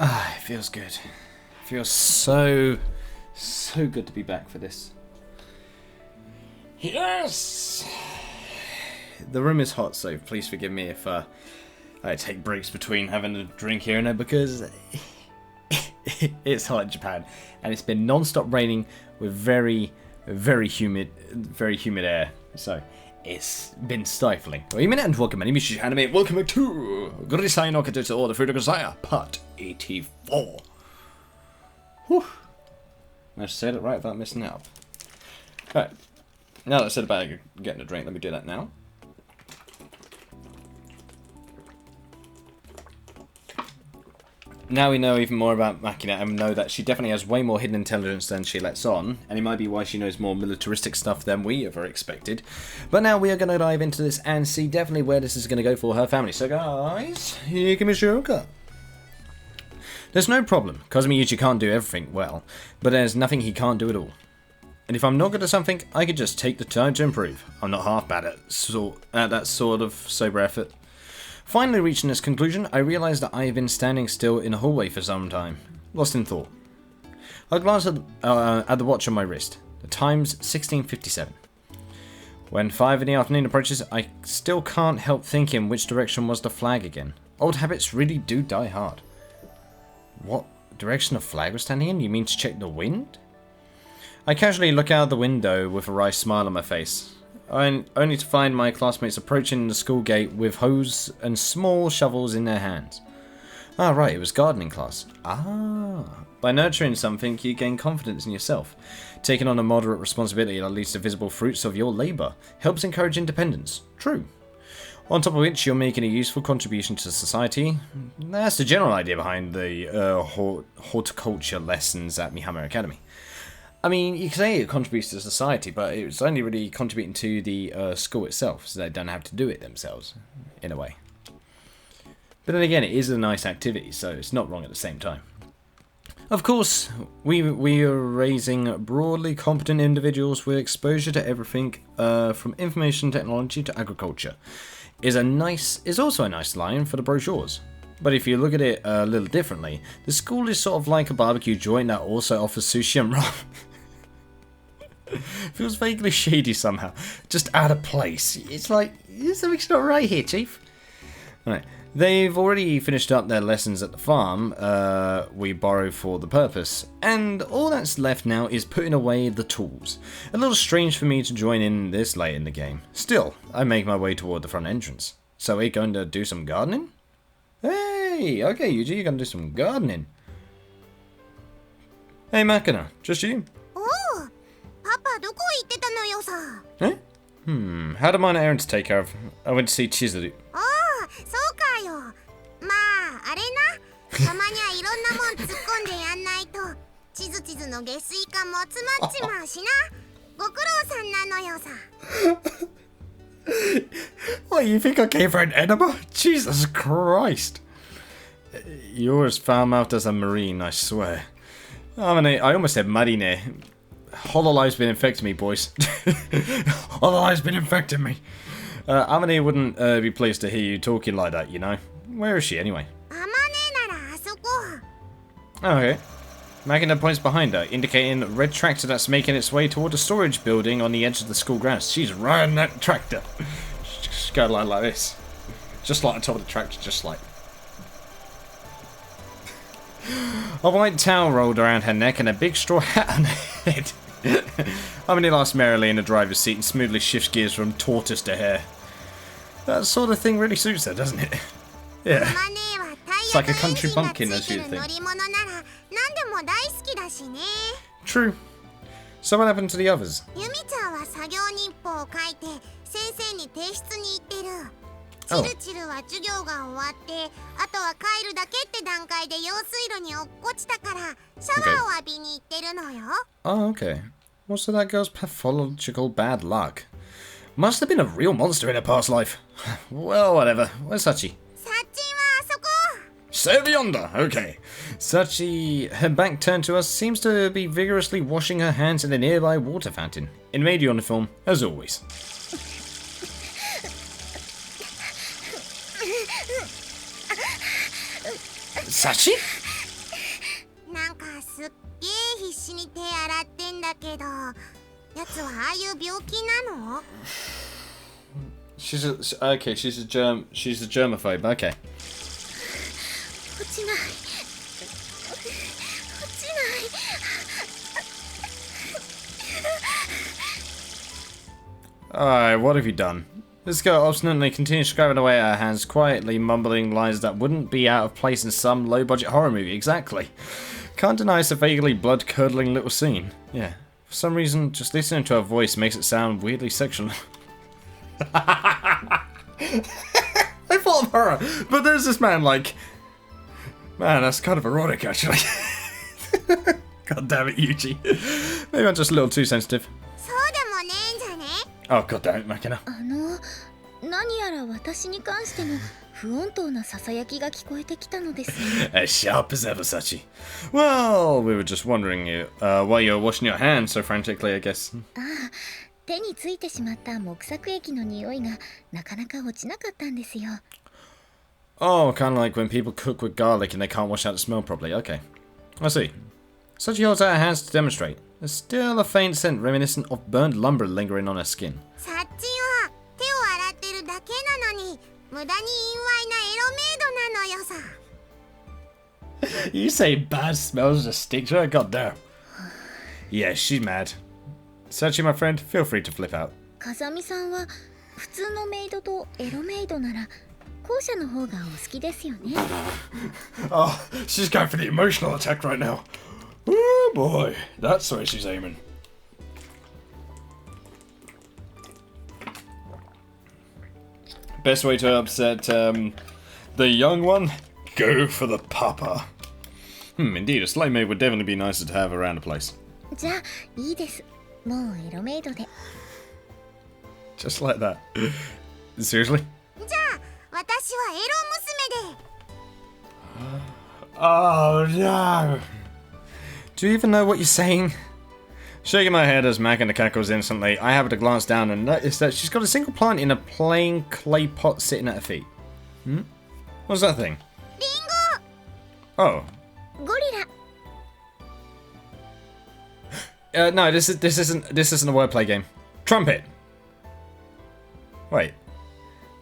Ah, it feels good. It feels so good to be back for this. Yes! The room is hot, so please forgive me if I take breaks between having a drink here and there, because it's hot in Japan, and it's been non-stop raining with very humid air, so it's been stifling. Well, and welcome, my name is Yuusha, welcome back to Grisaia no Kajutsu or the Fruit of Grisaia, part 84. Whew. I said it right without messing it up. Alright, now that I said about getting a drink, let me do that now. Now we know even more about Makina and know that she definitely has way more hidden intelligence than she lets on, and it might be why she knows more militaristic stuff than we ever expected. But now we are going to dive into this and see definitely where this is going to go for her family. So guys, Yuusha. There's no problem, Kazumi Yuuchi can't do everything well, but there's nothing he can't do at all. And if I'm not good at something, I could just take the time to improve. I'm not half bad at that sort of sober effort. Finally reaching this conclusion, I realised that I have been standing still in a hallway for some time, lost in thought. I glanced at the watch on my wrist. The time's 16:57. When 5 in the afternoon approaches, I still can't help thinking which direction was the flag again. Old habits really do die hard. What direction the flag was standing in? You mean to check the wind? I casually look out the window with a wry smile on my face. Only to find my classmates approaching the school gate with hoes and small shovels in their hands. Ah, right, it was gardening class. Ah. By nurturing something, you gain confidence in yourself. Taking on a moderate responsibility that leads to visible fruits of your labour helps encourage independence. True. On top of which, you're making a useful contribution to society. That's the general idea behind the horticulture lessons at Mihama Academy. I mean, you could say it contributes to society, but it's only really contributing to the school itself, so they don't have to do it themselves, in a way. But then again, it is a nice activity, so it's not wrong at the same time. Of course, we are raising broadly competent individuals with exposure to everything from information technology to agriculture. Is also a nice line for the brochures. But if you look at it a little differently, the school is sort of like a barbecue joint that also offers sushi and ramen. Feels vaguely shady somehow. Just out of place. It's like, something's not right here, Chief. Right. They've already finished up their lessons at the farm we borrow for the purpose, and all that's left now is putting away the tools. A little strange for me to join in this late in the game. Still, I make my way toward the front entrance. So we're going to do some gardening? Hey, okay, Yuji, you're going to do some gardening. Hey, Makina, just you? Oh, Papa, どこ行ってたのよさ? Eh? How did mine errands take care of? I went to see Chizuru. ああ、そうかよ。まあ、あれな。たまにはいろんなもん突っ込んでやんないと、チズチズの下水管も詰まっちまうしな。ご苦労さんなのよさ。What, you think I came for an enema? Jesus Christ. You're as foul-mouthed as a marine, I swear. I almost said marine. Hololive's been infecting me, boys. Hololive's been infecting me. Amane wouldn't be pleased to hear you talking like that, you know. Where is she, anyway? Oh, okay. Makina points behind her, indicating a red tractor that's making its way toward a storage building on the edge of the school grounds. She's riding that tractor. She's going like this. Just like on top of the tractor, just like. A white towel rolled around her neck and a big straw hat on her head. Amani laughs merrily in the driver's seat and smoothly shifts gears from tortoise to hare. That sort of thing really suits her, doesn't it? Yeah. It's like a country bumpkin, as you'd think. True. So what happened to the others? Oh. Oh, okay. Well, so that girl's pathological bad luck. Must have been a real monster in her past life. Well, whatever. Where's Sachi? Over yonder, okay. Sachi, her back turned to us, seems to be vigorously washing her hands in a nearby water fountain. In maid uniform, as always. Sachi? 必死に手洗ってんだけど、やつはああいう病気なの？ She's a germaphobe. Okay. 落ちない。落ちない。Alright, what have you done? This girl obstinately continues scrubbing away at her hands, quietly mumbling lines that wouldn't be out of place in some low-budget horror movie. Exactly. Can't deny it's a vaguely blood-curdling little scene. Yeah. For some reason, just listening to her voice makes it sound weirdly sexual. I thought of horror, but there's this man like... Man, that's kind of erotic, actually. God damn it, Yuji. Maybe I'm just a little too sensitive. そうでもねえんじゃね？ Oh, god damn it, Makina. 何やら私に関しても不穏当なささやきが聞こえてきたのです。As sharp as ever, Sachi. Well, we were just wondering why you were washing your hands so frantically, I guess. 手についてしまった木作液の匂いがなかなか落ちなかったんですよ。Oh, kind of like when people cook with garlic and they can't wash out the smell properly. Okay. I see. Sachi holds out her hands to demonstrate. There's still a faint scent reminiscent of burned lumber lingering on her skin. サッチは手を洗ってるだけなのに無駄に陰猥なエロメイドなのよさ。 You say bad smells just stick to her? God damn. Yeah, she's mad. Sachi, my friend, feel free to flip out. 風見さんは普通のメイドとエロメイドなら後者の方がお好きですよね。Oh, she's going for the emotional attack right now. Oh boy, that's where she's aiming. Best way to upset the young one? Go for the papa. Indeed, a slave maid would definitely be nicer to have around the place. じゃあいいです。もうエロメイドで。Just like that. Seriously? じゃあ私はエロ娘で。 Oh no! Do you even know what you're saying? Shaking my head as Makina cackles instantly, I happen to glance down and notice that she's got a single plant in a plain clay pot sitting at her feet. What's that thing? リン Oh. ゴリラ。 No, this isn't a wordplay game. Trumpet. Wait.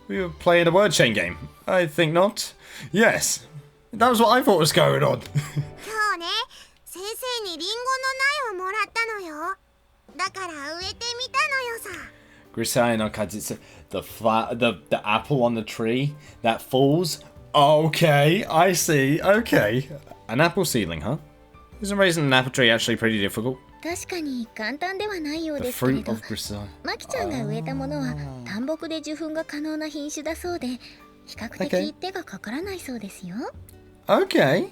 We were playing a word chain game. I think not. Yes. That was what I thought was going on. ゴ。今日ね、先生にリンゴの苗をもらったのよ。だから植えてみたのよさ。 Grisaia no kajitsu. The apple on the tree that falls. Okay, I see. Okay. An apple seedling, huh? Isn't raising an apple tree actually pretty difficult? 確かに簡単ではないよう The ですけれ fruit ど、 of Grisaia. マキちゃんが植えたものは単木で受粉が可能な品種だそうで、比較 Okay. 的手がかからないそうですよ。 Okay.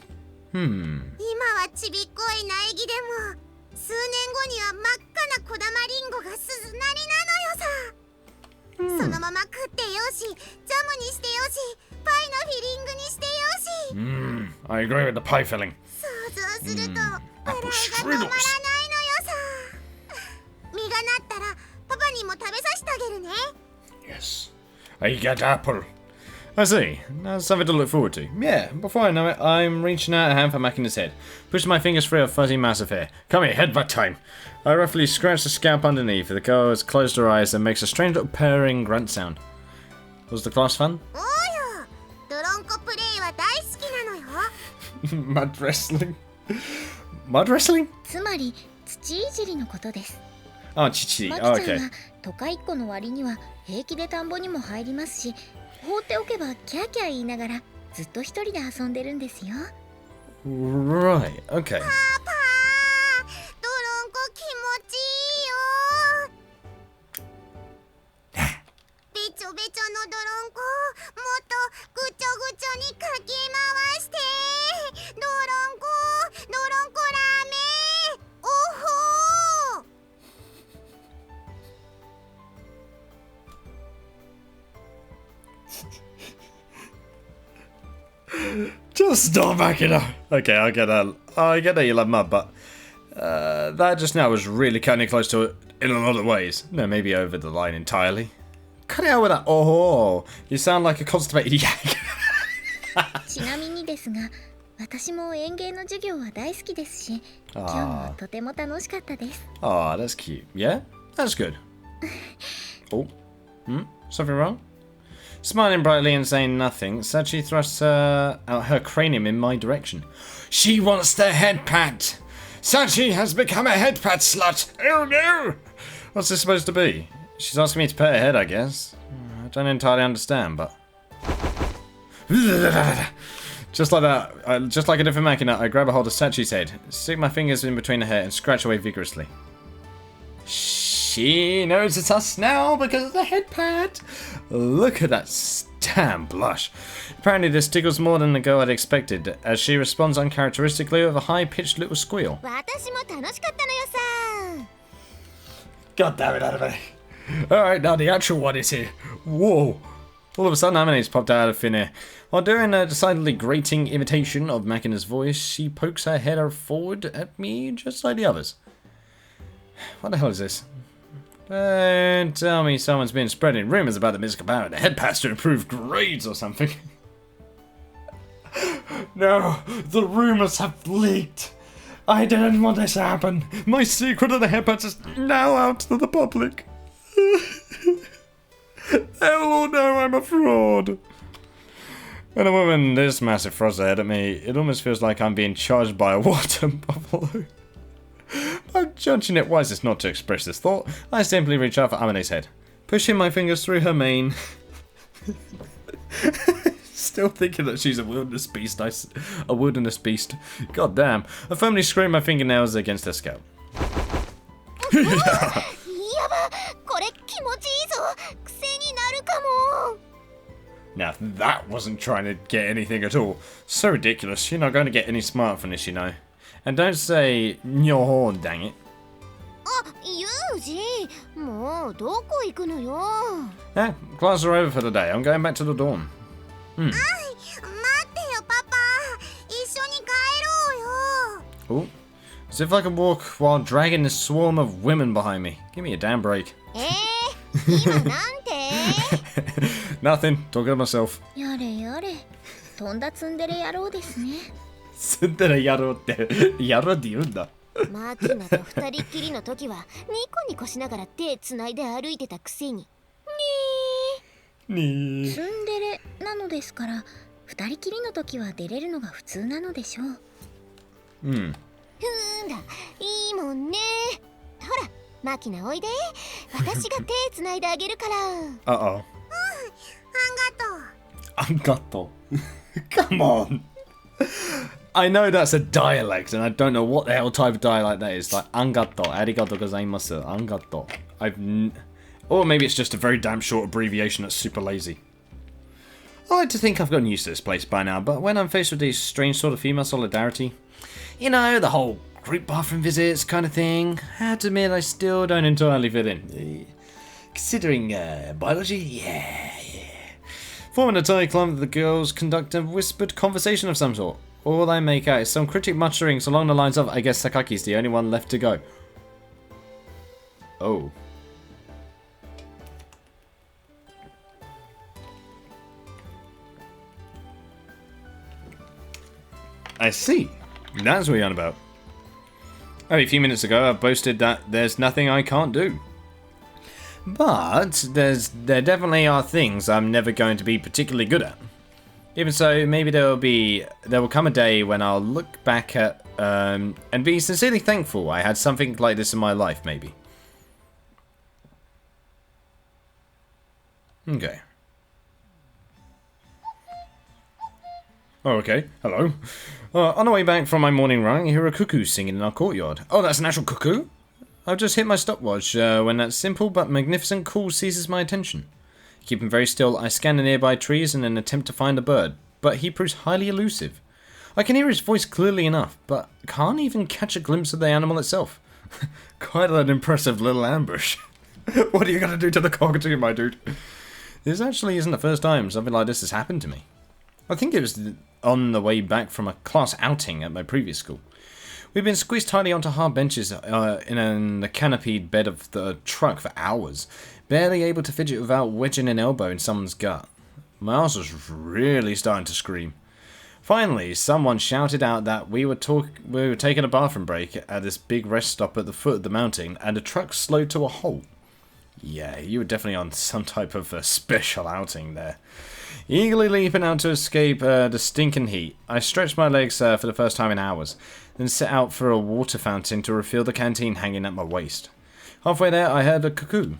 今はちびっこい苗木でも数年後には真っ赤な小玉リンゴが鈴なりなのよさ。そのまま食ってよし、ジャムにしてよし、パイのフィリングにしてよし。 I agree with the pie filling. 想像すると笑いが止まらないのよさ。実がなったらパパにも食べさせてあげるね。 Yes. I get apple. I see. That's something to look forward to. Yeah, before I know it, I'm reaching out a hand for Makina's head, pushing my fingers through a fuzzy mass of hair. Come here, headbutt time. I roughly scratch the scalp underneath. The girl has closed her eyes and makes a strange little purring grunt sound. Was the class fun? おうよ、ドロンコプレイは大好きなのよ。 Mud wrestling? Mud wrestling? つまり土いじりのことです。 Oh, chichi. マキ Oh, ちゃん okay. は都会っ子の割には平気で田んぼにも入りますし、放っておけばキャーキャー言いながらずっと一人で遊んでるんですよ。 Right, okay. パパ、ドロンコ気持ちいいよ。べちょべちょのドロンコ、もっとぐちょぐちょにかき回して。ドロンコラーメン、おほー。 Just stop backing up. Okay, I get that. I get that you love mud, but that just now was really cutting it close to it in a lot of ways. No, maybe over the line entirely. Cut it out with that. Oh, you sound like a constipated yak. ちなみにですが、私も園芸の授業は大好きですし、今日もとても楽しかったです。Oh, that's cute. Yeah? That's good. Oh. Something wrong? Smiling brightly and saying nothing, Sachi thrusts out her cranium in my direction. She wants the head pat! Sachi has become a head pat slut! Oh no! What's this supposed to be? She's asking me to pet her head, I guess. I don't entirely understand, but... Just like that, just like a different Makina, I grab a hold of Sachi's head, stick my fingers in between her hair, and scratch away vigorously. She knows it's us now because of the head pat. Look at that damn blush. Apparently this tickles more than the girl I'd expected, as she responds uncharacteristically with a high-pitched little squeal. 私も楽しかったのよさ。 God damn it, Anime. Alright, now the actual one is here. Whoa. All of a sudden, Amine's popped out of thin air. While doing a decidedly grating imitation of Makina's voice, she pokes her head forward at me just like the others. What the hell is this? Don't tell me someone's been spreading rumors about the musical power of the head pass to improve grades or something. No, the rumors have leaked. I didn't want this to happen. My secret of the head pass is now out to the public. They'll all know I'm a fraud. When a woman this massive throws her head at me, it almost feels like I'm being charged by a water buffalo. I'm judging it wisest not to express this thought. I simply reach out for Amine's head, pushing my fingers through her mane. Still thinking that she's a wilderness beast. A wilderness beast. God damn. I firmly scrape my fingernails against her scalp. Now that wasn't trying to get anything at all. So ridiculous. You're not going to get any smart from this, you know. And don't say "nyoho," dang it. あ、ユージ、もうどこ行くのよ。Yeah, class are over for the day. I'm going back to the dorm. 待ってよパパ、一緒に帰ろうよ。 Oh, as if I can walk while dragging this swarm of women behind me. Give me a damn break. 今なんて？ Nothing. Talking to myself. やれやれ、とんだツンデレ野郎ですね。ツンデレ野郎って野郎って言うんだ。マキナと二人っきりの時はニコニコしながら手つないで歩いてたくせに。ツンデレなのですから、二人きりの時は出れるのが普通なのでしょう。ふんだ、いいもんね。ほら、マキナおいで。私が手つないであげるから。Uh-oh. あんがとう。Come on. I know that's a dialect, and I don't know what the hell type of dialect that is. Like, angato, arigato gozaimasu, angato. Or maybe it's just a very damn short abbreviation that's super lazy. I like to think I've gotten used to this place by now, but when I'm faced with these strange sort of female solidarity, you know, the whole group bathroom visits kind of thing, I have to admit I still don't entirely fit in. Considering biology, yeah. Forming a tight clump of the girls conduct a whispered conversation of some sort. All I make out is some cryptic mutterings along the lines of, I guess Sakaki's the only one left to go. Oh. I see. That's what you're on about. Only a few minutes ago I boasted that there's nothing I can't do. But there definitely are things I'm never going to be particularly good at. Even so, maybe there will come a day when I'll look back at and be sincerely thankful I had something like this in my life, maybe. Okay. Oh, okay. Hello. On the way back from my morning run, I hear a cuckoo singing in our courtyard. Oh, that's an actual cuckoo? I've just hit my stopwatch when that simple but magnificent call seizes my attention. Keeping very still, I scan the nearby trees in an attempt to find the bird, but he proves highly elusive. I can hear his voice clearly enough, but can't even catch a glimpse of the animal itself. Quite an impressive little ambush. What are you going to do to the cockatoo, my dude? This actually isn't the first time something like this has happened to me. I think it was on the way back from a class outing at my previous school. We'd been squeezed tightly onto hard benches in the canopied bed of the truck for hours, barely able to fidget without wedging an elbow in someone's gut. My ass was really starting to scream. Finally, someone shouted out that we were taking a bathroom break at this big rest stop at the foot of the mountain, and the truck slowed to a halt. Yeah, you were definitely on some type of a special outing there. Eagerly leaping out to escape the stinking heat, I stretched my legs for the first time in hours, then set out for a water fountain to refill the canteen hanging at my waist. Halfway there, I heard a cuckoo.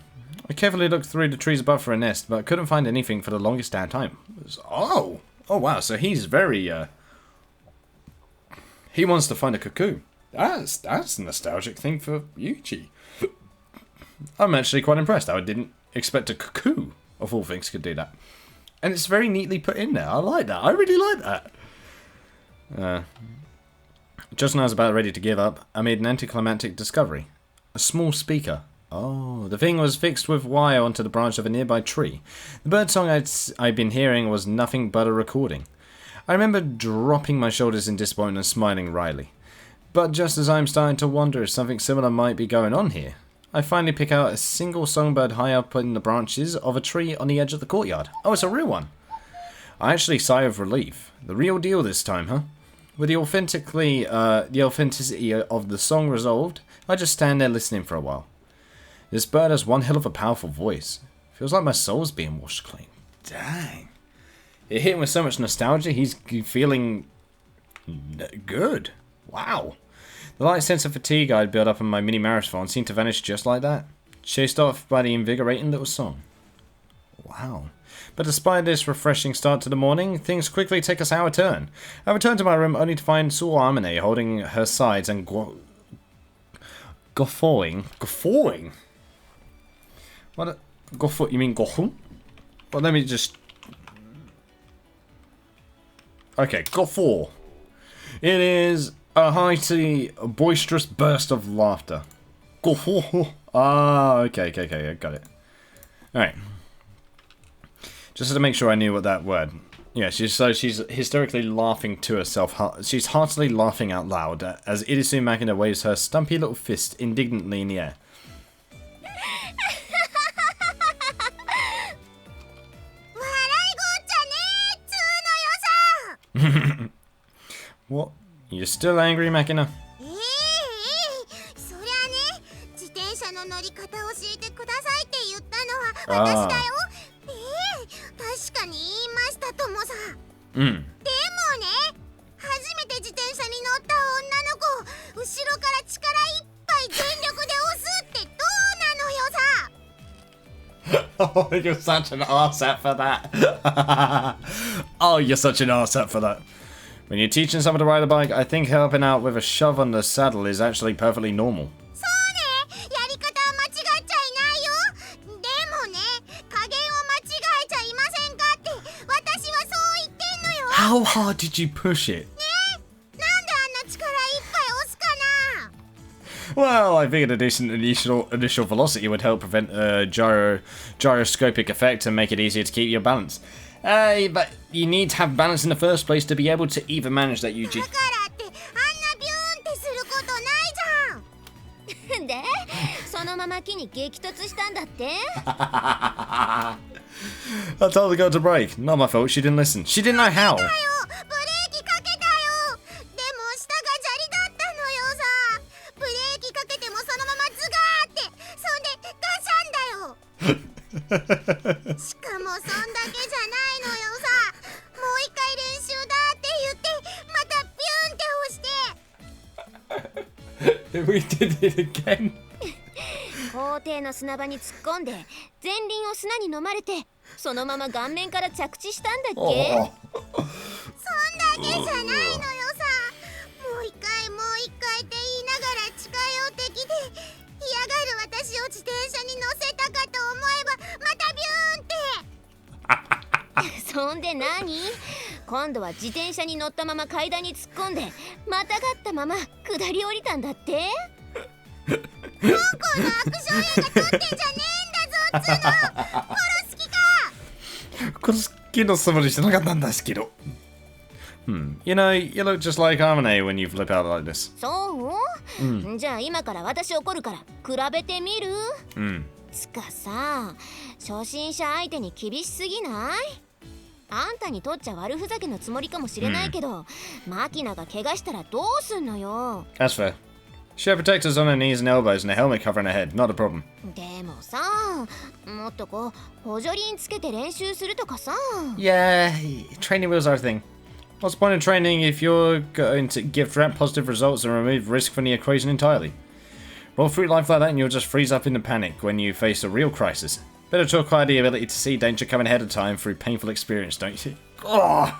I carefully looked through the trees above for a nest, but couldn't find anything for the longest damn time. Oh wow, so he's very, he wants to find a cuckoo. That's a nostalgic thing for Yuuchi. I'm actually quite impressed. I didn't expect a cuckoo, of all things, could do that. And it's very neatly put in there. I like that. I really like that. Just when I was about ready to give up, I made an anticlimactic discovery. A small speaker. Oh, the thing was fixed with wire onto the branch of a nearby tree. The birdsong I'd been hearing was nothing but a recording. I remember dropping my shoulders in disappointment and smiling wryly. But just as I'm starting to wonder if something similar might be going on here, I finally pick out a single songbird high up in the branches of a tree on the edge of the courtyard. Oh, it's a real one. I actually sigh of relief. The real deal this time, huh? With the authenticity of the song resolved, I just stand there listening for a while. This bird has one hell of a powerful voice. Feels like my soul's being washed clean. Dang. It hit him with so much nostalgia, he's feeling good. Wow. The light sense of fatigue I'd built up in my mini marathon seemed to vanish just like that, chased off by the invigorating little song. Wow. But despite this refreshing start to the morning, things quickly take a sour turn. I returned to my room only to find Suamine holding her sides and guffawing. Guffawing? What? You mean guffaw? Well, let me just... Okay, guffaw. It is a hearty, boisterous burst of laughter. Guffaw. Ah, okay, got it. Alright. Just to make sure I knew what that word... Yeah, she's hysterically laughing to herself. She's heartily laughing out loud as Irisu Makina waves her stumpy little fist indignantly in the air. What? You're still angry, Makina? Oh, you're such an arsehole for that. Oh, you're such an arsehole for that. When you're teaching someone to ride a bike, I think helping out with a shove on the saddle is actually perfectly normal. How hard did you push it? Well, I figured a decent initial velocity would help prevent a gyroscopic effect and make it easier to keep your balance. But you need to have balance in the first place to be able to even manage that, Yuuchi. I told the girl to brake. Not my fault, she didn't listen. She didn't know how. We did it again. 校庭の砂場に突っ込んで前輪を砂に飲まれてそのまま顔面から着地したんだっけ？そんだけじゃないのよさ。もう一回って言いながら近寄ってきて嫌がる私を自転車に乗せたかと思えばまたビューンって。そんで何？今度は自転車に乗ったまま階段に突っ込んでまたがったまま下り降りたんだって？香港のアクション映画撮ってんじゃねえんだぞっつうの。殺す気か？殺す気のつもりじゃなかったんですけど。You know, you look just like Harmony when you flip out like this. そう？じゃあ今から私怒るから比べてみる？つかさ、初心者相手に厳しすぎない？あんたにとっちゃ悪ふざけのつもりかもしれないけど、マキナが怪我したらどうすんのよ。 That's fair. She had protectors on her knees and elbows and a helmet covering her head. Not a problem. でもさ、もっとこう補助輪つけて練習するとかさ。 Yeah, training wheels are a thing. What's the point of training if you're going to give positive results and remove risk from the equation entirely? Roll through life like that and you'll just freeze up in a panic when you face a real crisis. Better to acquire the ability to see danger coming ahead of time through painful experience, don't you? Oh!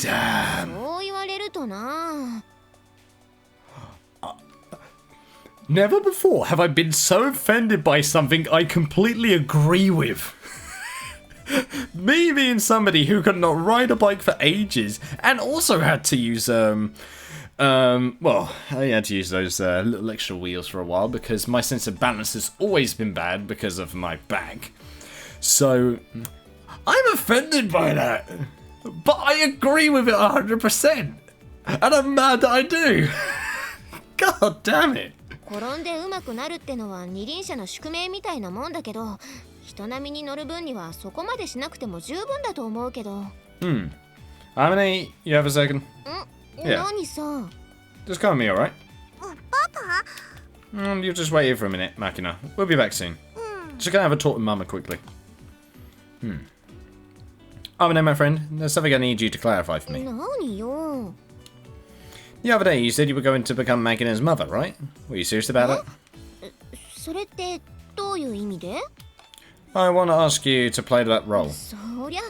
Damn. そう言われるとな。 Never before have I been so offended by something I completely agree with. Me being somebody who could not ride a bike for ages and also had to use well, I had to use those little extra wheels for a while because my sense of balance has always been bad because of my back. So I'm offended by that, but I agree with it 100%, and I'm mad that I do. God damn it. 転んで上手くなるってのは二輪車の宿命みたいなもんだけど、人並みに乗る分にはそこまでしなくても十分だと思うけど。Harmony, you have a second? Yeah. 何さ。 Just come with me, alright? パパ You just wait here for a minute, Makina. We'll be back soon. Just gonna have a talk with Mama quickly. Oh, no, my friend. There's something I need you to clarify for me. 何よ。 The other day, you said you were going to become Makina's mother, right? Were you serious about it? それってどういう意味で？ I want to ask you to play that role. そりゃ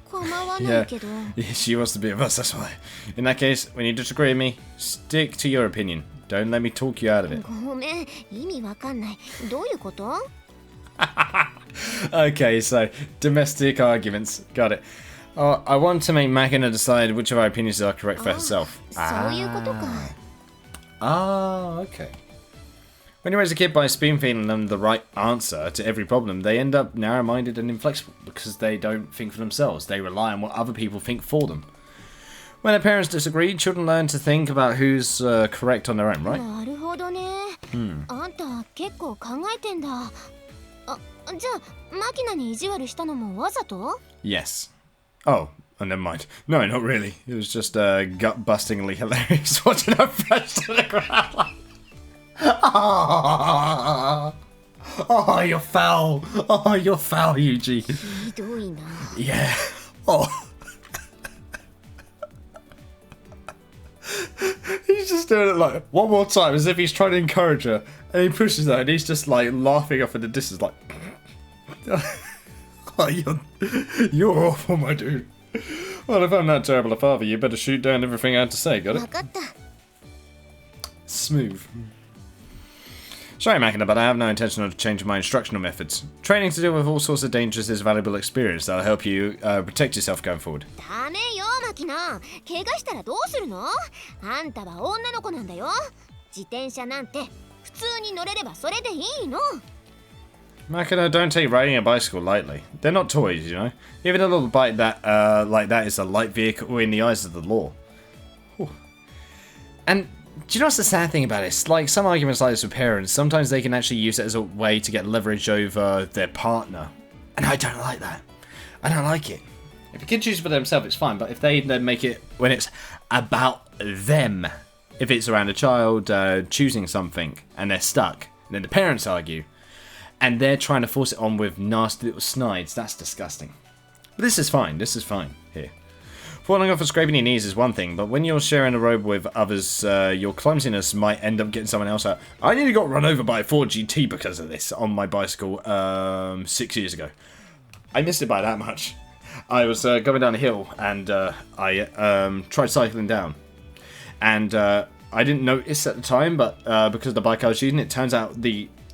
構わないけど。 Yeah, she wants to be with us, that's why. In that case, when you disagree with me, stick to your opinion. Don't let me talk you out of it. ごめん、意味わかんない。どういうこと？ Okay, so domestic arguments. Got it. I want to make Makina decide which of our opinions are correct for herself. そういうことか。 Okay. When you raise a kid by spoon feeding them the right answer to every problem, they end up narrow-minded and inflexible because they don't think for themselves. They rely on what other people think for them. When their parents disagree, children learn to think about who's correct on their own, right? なるほどね。あんた結構考えてんだ。あ、じゃあマキナに意地悪したのもわざと？ Yes. Oh, never mind. No, not really. It was just gut-bustingly hilarious watching her fresh to the ground. Oh, you're foul. Oh, you're foul, Yuji. ひどいな。 Yeah. Oh. He's just doing it like one more time as if he's trying to encourage her. And he pushes her and he's just like laughing off in the distance like... Oh, you're awful, my dude. Well, if I'm that terrible a father, you better shoot down everything I had to say, got わ it? かった。 Smooth. Sorry, Makina, but I have no intention of changing my instructional methods. Training to deal with all sorts of dangers is valuable experience that'll help you protect yourself going forward. ダメよマキナ。怪我したらどうするの？あんたは女の子なんだよ。自転車なんて普通に乗れればそれでいいの。 Makina, don't take riding a bicycle lightly. They're not toys, you know. Even a little bike that like that is a light vehicle in the eyes of the law. Whew. And do you know what's the sad thing about this? Like, some arguments like this with parents, sometimes they can actually use it as a way to get leverage over their partner. And I don't like that. I don't like it. If a kid chooses for themselves, it's fine. But if they then make it when it's about them, if it's around a child choosing something and they're stuck, and then the parents argue, and they're trying to force it on with nasty little snides, that's disgusting. But this is fine. This is fine here. Falling off and scraping your knees is one thing, but when you're sharing a road with others, your clumsiness might end up getting someone else out. I nearly got run over by a Ford GT because of this on my bicycle 6 years ago. I missed it by that much. I was going down a hill and I tried cycling down. And I didn't notice at the time, but because of the bike I was using, it turns out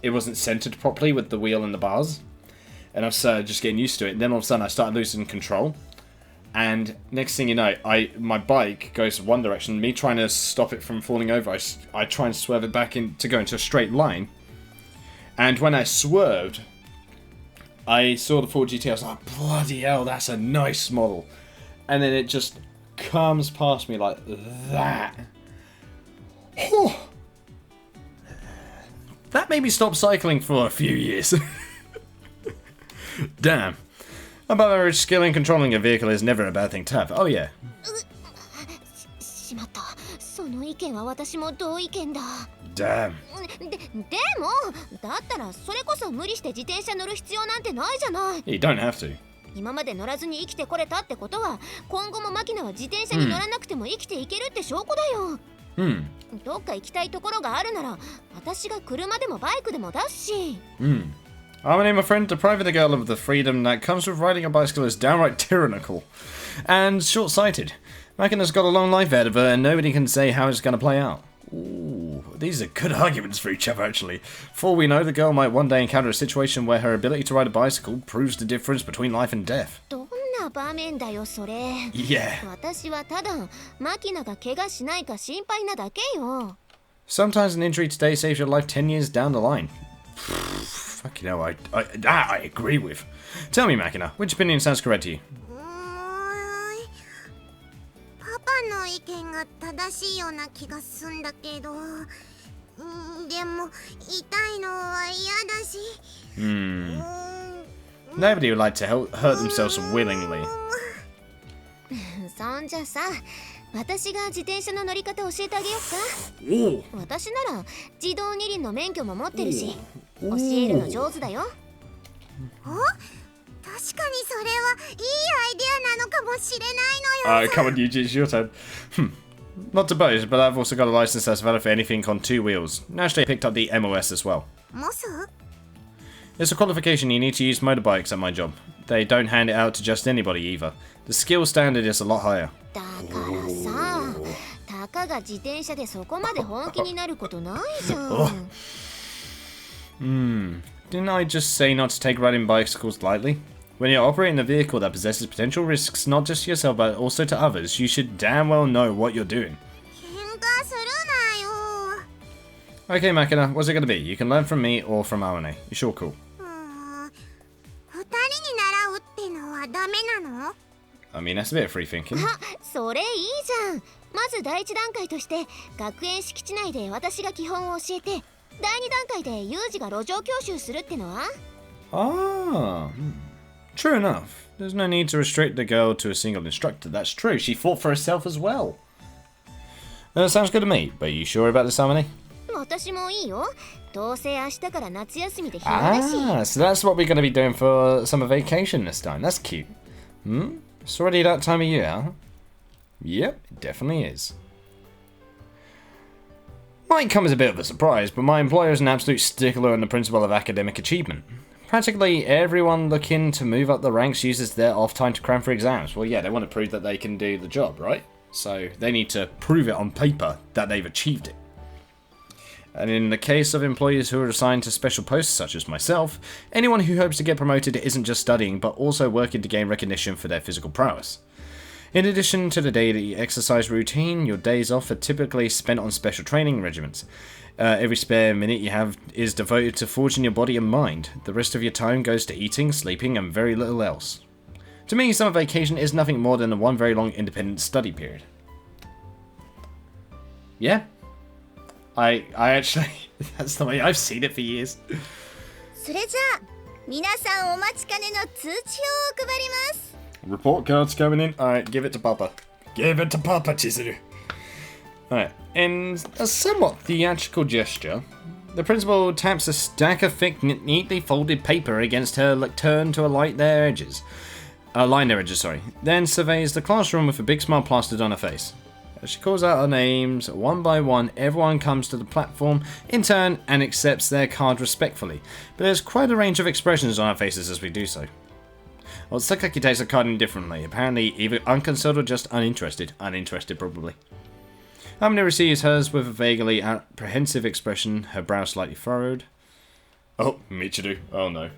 it wasn't centered properly with the wheel and the bars. And I was just getting used to it. And then all of a sudden I started losing control. And next thing you know, my bike goes one direction. Me trying to stop it from falling over, I try and swerve it back to go into a straight line. And when I swerved, I saw the Ford GT. I was like, bloody hell, that's a nice model. And then it just comes past me like that. Oh. That made me stop cycling for a few years. Damn. Above average skill in controlling a vehicle is never a bad thing to have. Oh yeah. しまった。その意見は私も同意見だ。Damn. でもだったらそれこそ無理して自転車乗る必要なんてないじゃない。You don't have to. 今まで乗らずに生きてこれたってことは、今後もマキナは自転車に乗らなくても生きていけるって証拠だよ。どっか行きたいところがあるなら、私が車でもバイクでも出すし。Harmony, my friend, depriving the girl of the freedom that comes with riding a bicycle is downright tyrannical and short-sighted. Makina's got a long life ahead of her, and nobody can say how it's going to play out. Ooh, these are good arguments for each other, actually. For all we know, the girl might one day encounter a situation where her ability to ride a bicycle proves the difference between life and death. どんな場面だよそれ。Yeah. 私はただマキナが怪我しないか心配なだけよ。Sometimes an injury today saves your life 10 years down the line. Fucking hell, I agree with. Tell me, Makina, which opinion sounds correct to you? パパの意見が正しいような気がすんだけど、でも痛いのは嫌だし。Nobody would like to hurt themselves willingly. そんじゃさ、私が自転車の乗り方教えてあげようか。私なら自動二輪の免許も持ってるし、教えるの上手だよ。確かにそれはいいアイデアなのかもしれないのよ。Come on, Yuusha, it's your turn. Not to boast, but I've also got a license that's valid for anything on 2 wheels. Naturally, I picked up the MOS as well. モス？ It's a qualification you need to use motorbikes at my job. They don't hand it out to just anybody either. The skill standard is a lot higher. だからさ、たかが自転車でそこまで本気になることないじゃん。Didn't I just say not to take riding bicycles lightly? When you're operating a vehicle that possesses potential risks not just to yourself but also to others, you should damn well know what you're doing. 喧嘩するなよ。 Okay, Makina, what's it gonna be? You can learn from me or from Arane. You sure cool? 二人に習うってのはダメなの？ I mean, that's a bit of free thinking. それいいじゃん。まず第一段階として学園敷地内で私が基本を教えて、第二段階でユージが路上教習するってのは？ True enough. There's no need to restrict the girl to a single instructor. That's true. She fought for herself as well. Sounds good to me. But are you sure about this, Harmony? 私もいいよ。どうせ明日から夏休みで暇だし。So that's what we're going to be doing for summer vacation this time. That's cute. It's already that time of year, huh? Yep, it definitely is. Might come as a bit of a surprise, but my employer is an absolute stickler on the principle of academic achievement. Practically everyone looking to move up the ranks uses their off time to cram for exams. Well, yeah, they want to prove that they can do the job, right? So they need to prove it on paper that they've achieved it. And in the case of employees who are assigned to special posts such as myself, anyone who hopes to get promoted isn't just studying but also working to gain recognition for their physical prowess. In addition to the daily exercise routine, your days off are typically spent on special training regimens. Every spare minute you have is devoted to forging your body and mind. The rest of your time goes to eating, sleeping, and very little else. To me, summer vacation is nothing more than one very long independent study period. Yeah. I actually, that's the way I've seen it for years. それじゃあ皆さんお待ちかねの通知表を配ります。 Report cards coming in. Alright, give it to Papa. Give it to Papa, Chizuru. Alright, in a somewhat theatrical gesture, the principal taps a stack of thick, neatly folded paper against her turn to line their edges. Then surveys the classroom with a big smile plastered on her face. As she calls out our names, one by one, everyone comes to the platform in turn and accepts their card respectfully, but there's quite a range of expressions on our faces as we do so. Well, Sakaki takes the card indifferently, apparently either unconcerned or just uninterested. Uninterested, probably. Harmony receives hers with a vaguely apprehensive expression, her brow slightly furrowed. Oh, Michiru. Oh no.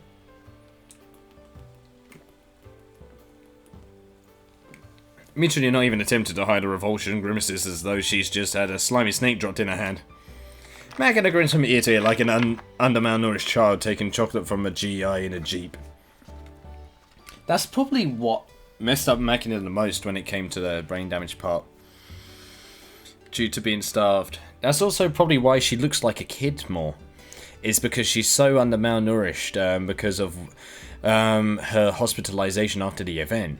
Michiru not even attempted to hide her revulsion and grimaces as though she's just had a slimy snake dropped in her hand. Makina grins from ear to ear like an under-malnourished child taking chocolate from a GI in a jeep. That's probably what messed up Makina the most when it came to the brain damage part. Due to being starved. That's also probably why she looks like a kid more. is because she's so under malnourished because of her hospitalization after the event,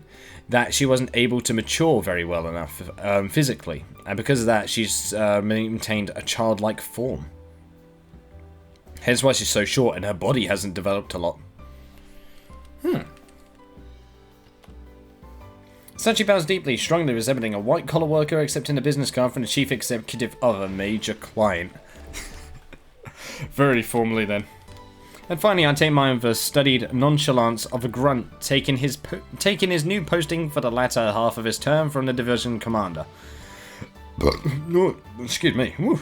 that she wasn't able to mature very well enough physically, and because of that she's maintained a childlike form. Hence why she's so short and her body hasn't developed a lot. Sachi bows deeply, strongly resembling a white-collar worker accepting a business card from the chief executive of a major client. Very formally then. And finally, I take mine with the studied nonchalance of a grunt taking his new posting for the latter half of his term from the division commander. Excuse me. Woo.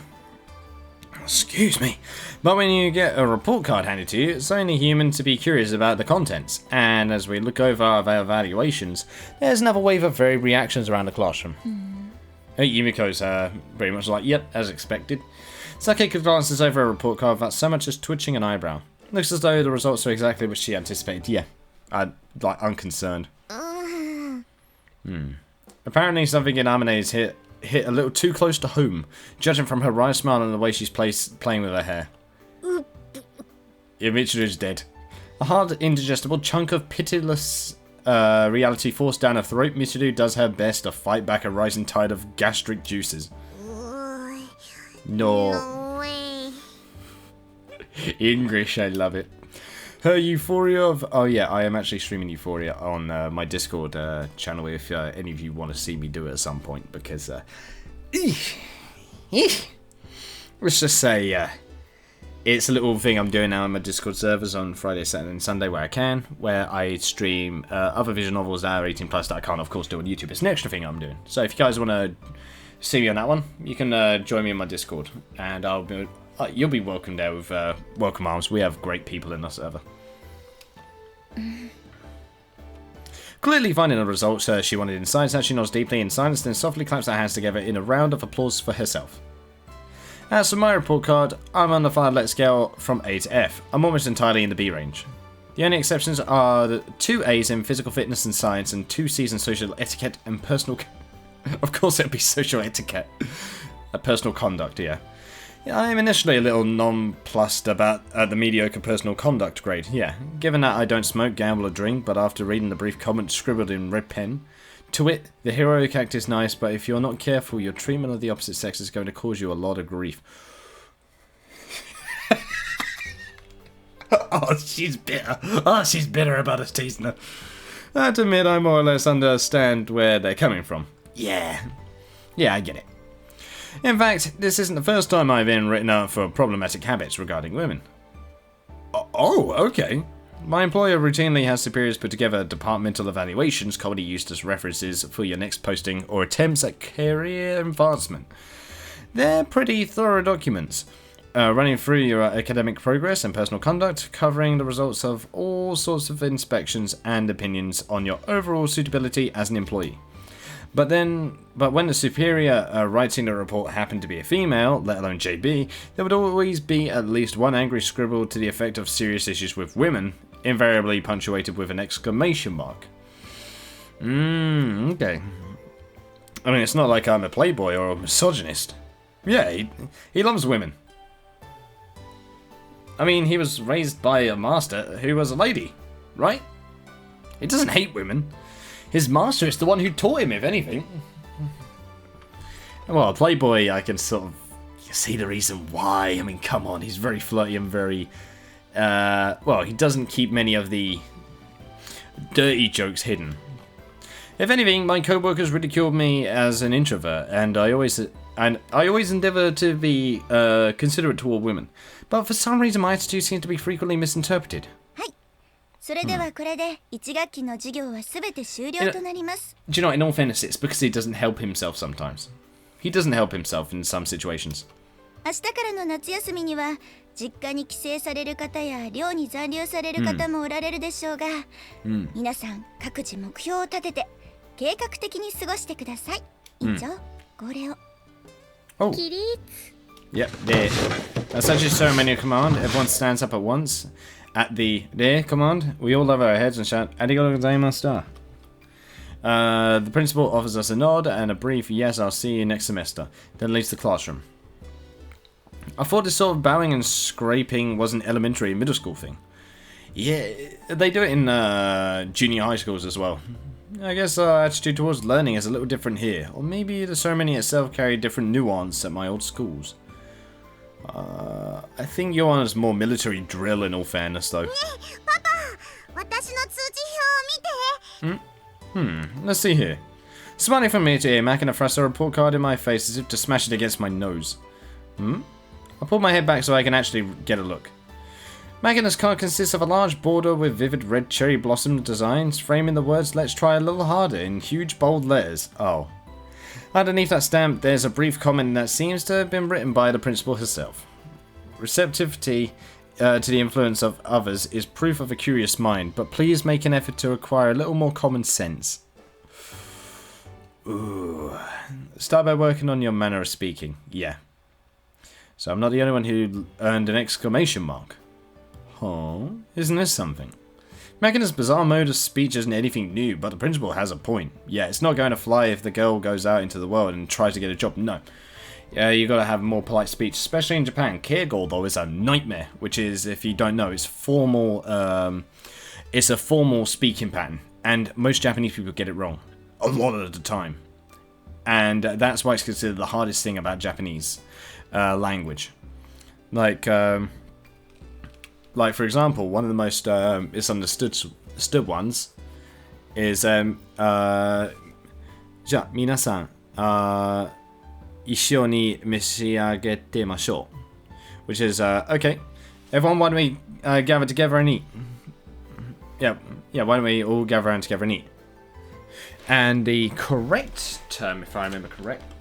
Excuse me. But when you get a report card handed to you, it's only human to be curious about the contents. And as we look over our evaluations, there's another wave of varied reactions around the classroom. Yumiko's very much like, yep, as expected. Sake glances over a report card without so much as twitching an eyebrow. Looks as though the results are exactly what she anticipated. Yeah, unconcerned. Apparently something in Amane's hit a little too close to home, judging from her wry smile and the way she's playing with her hair. Michiru's dead. A hard, indigestible chunk of pitiless reality forced down her throat, Michiru does her best to fight back a rising tide of gastric juices. No way. English, I love it. Her Euphoria of... Oh yeah, I am actually streaming Euphoria on my Discord channel if any of you want to see me do it at some point, because... let's just say it's a little thing I'm doing now on my Discord servers on Friday, Saturday and Sunday where I can, where I stream other visual novels that are 18 plus that I can't of course do on YouTube. It's an extra thing I'm doing. So if you guys want to see me on that one, you can join me on my Discord, and I'll be... you'll be welcomed there with welcome arms. We have great people in our server. Clearly finding the results she wanted inside, Sachi nods deeply in silence, then softly claps her hands together in a round of applause for herself. As for my report card, I'm on the 5-letter scale from A to F. I'm almost entirely in the B range. The only exceptions are the 2 A's in physical fitness and science, and 2 C's in social etiquette and personal... Of course it'd be social etiquette. Personal conduct, yeah. I'm initially a little nonplussed about the mediocre personal conduct grade, yeah. Given that I don't smoke, gamble or drink, but after reading the brief comment scribbled in red pen, to wit, the heroic act is nice, but if you're not careful, your treatment of the opposite sex is going to cause you a lot of grief. Oh, she's bitter. Oh, she's bitter about us teasing her. I have to admit, I more or less understand where they're coming from. Yeah, I get it. In fact, this isn't the first time I've been written up for problematic habits regarding women. Oh, okay. My employer routinely has superiors put together departmental evaluations commonly used as references for your next posting or attempts at career advancement. They're pretty thorough documents, running through your academic progress and personal conduct, covering the results of all sorts of inspections and opinions on your overall suitability as an employee. But when the superior writing the report happened to be a female, let alone JB, there would always be at least one angry scribble to the effect of serious issues with women, invariably punctuated with an exclamation mark. Okay. I mean, it's not like I'm a playboy or a misogynist. Yeah, he loves women. I mean, he was raised by a master who was a lady, right? He doesn't hate women. His master is the one who taught him, if anything. Well, Playboy, I can sort of see the reason why. I mean, come on, he's very flirty and very... well, he doesn't keep many of the dirty jokes hidden. If anything, my co-workers ridiculed me as an introvert, and I always endeavour to be considerate toward women. But for some reason, my attitude seems to be frequently misinterpreted. それではこれで1学期の授業はすべて終了となります。 Do you know, in all fairness, it's because he doesn't help himself sometimes. He doesn't help himself in some situations. 明日からの夏休みには実家に帰省される方や寮に残留される方もおられるでしょうが、皆さん各自目標を立てて計画的に過ごしてください。以上、号令を。Oh. 起立。 Yep, there. Such a ceremonial command. Everyone stands up at once. At the there command, we all lower our heads and shout, "Arigatou gozaimashita." The principal offers us a nod and a brief "Yes, I'll see you next semester," then leaves the classroom. I thought this sort of bowing and scraping was an elementary and middle school thing. Yeah, they do it in junior high schools as well. I guess our attitude towards learning is a little different here. Or maybe the ceremony itself carried different nuance at my old schools. I think your one is more military drill in all fairness though. Let's see here. Smiling from ear to ear, Makina thrust a report card in my face as if to smash it against my nose. I pulled my head back so I can actually get a look. Makina's card consists of a large border with vivid red cherry blossom designs, framing the words "Let's try a little harder" in huge bold letters. Oh. Underneath that stamp, there's a brief comment that seems to have been written by the principal herself. Receptivity to the influence of others is proof of a curious mind, but please make an effort to acquire a little more common sense. Ooh. Start by working on your manner of speaking. Yeah. So I'm not the only one who earned an exclamation mark. Huh? Isn't this something? Makina's bizarre mode of speech isn't anything new, but the principal has a point. Yeah, it's not going to fly if the girl goes out into the world and tries to get a job. No. Yeah, you gotta have more polite speech, especially in Japan. Keigo, though, is a nightmare, which is, if you don't know, it's formal. It's a formal speaking pattern, and most Japanese people get it wrong a lot of the time, and that's why it's considered the hardest thing about Japanese language. Like for example, one of the most misunderstood ones is じゃあ皆さん一緒に召し上げてましょう which is okay, everyone, why don't we gather together and eat? Yeah, why don't we all gather around together and eat? And the correct term, if I remember correctly,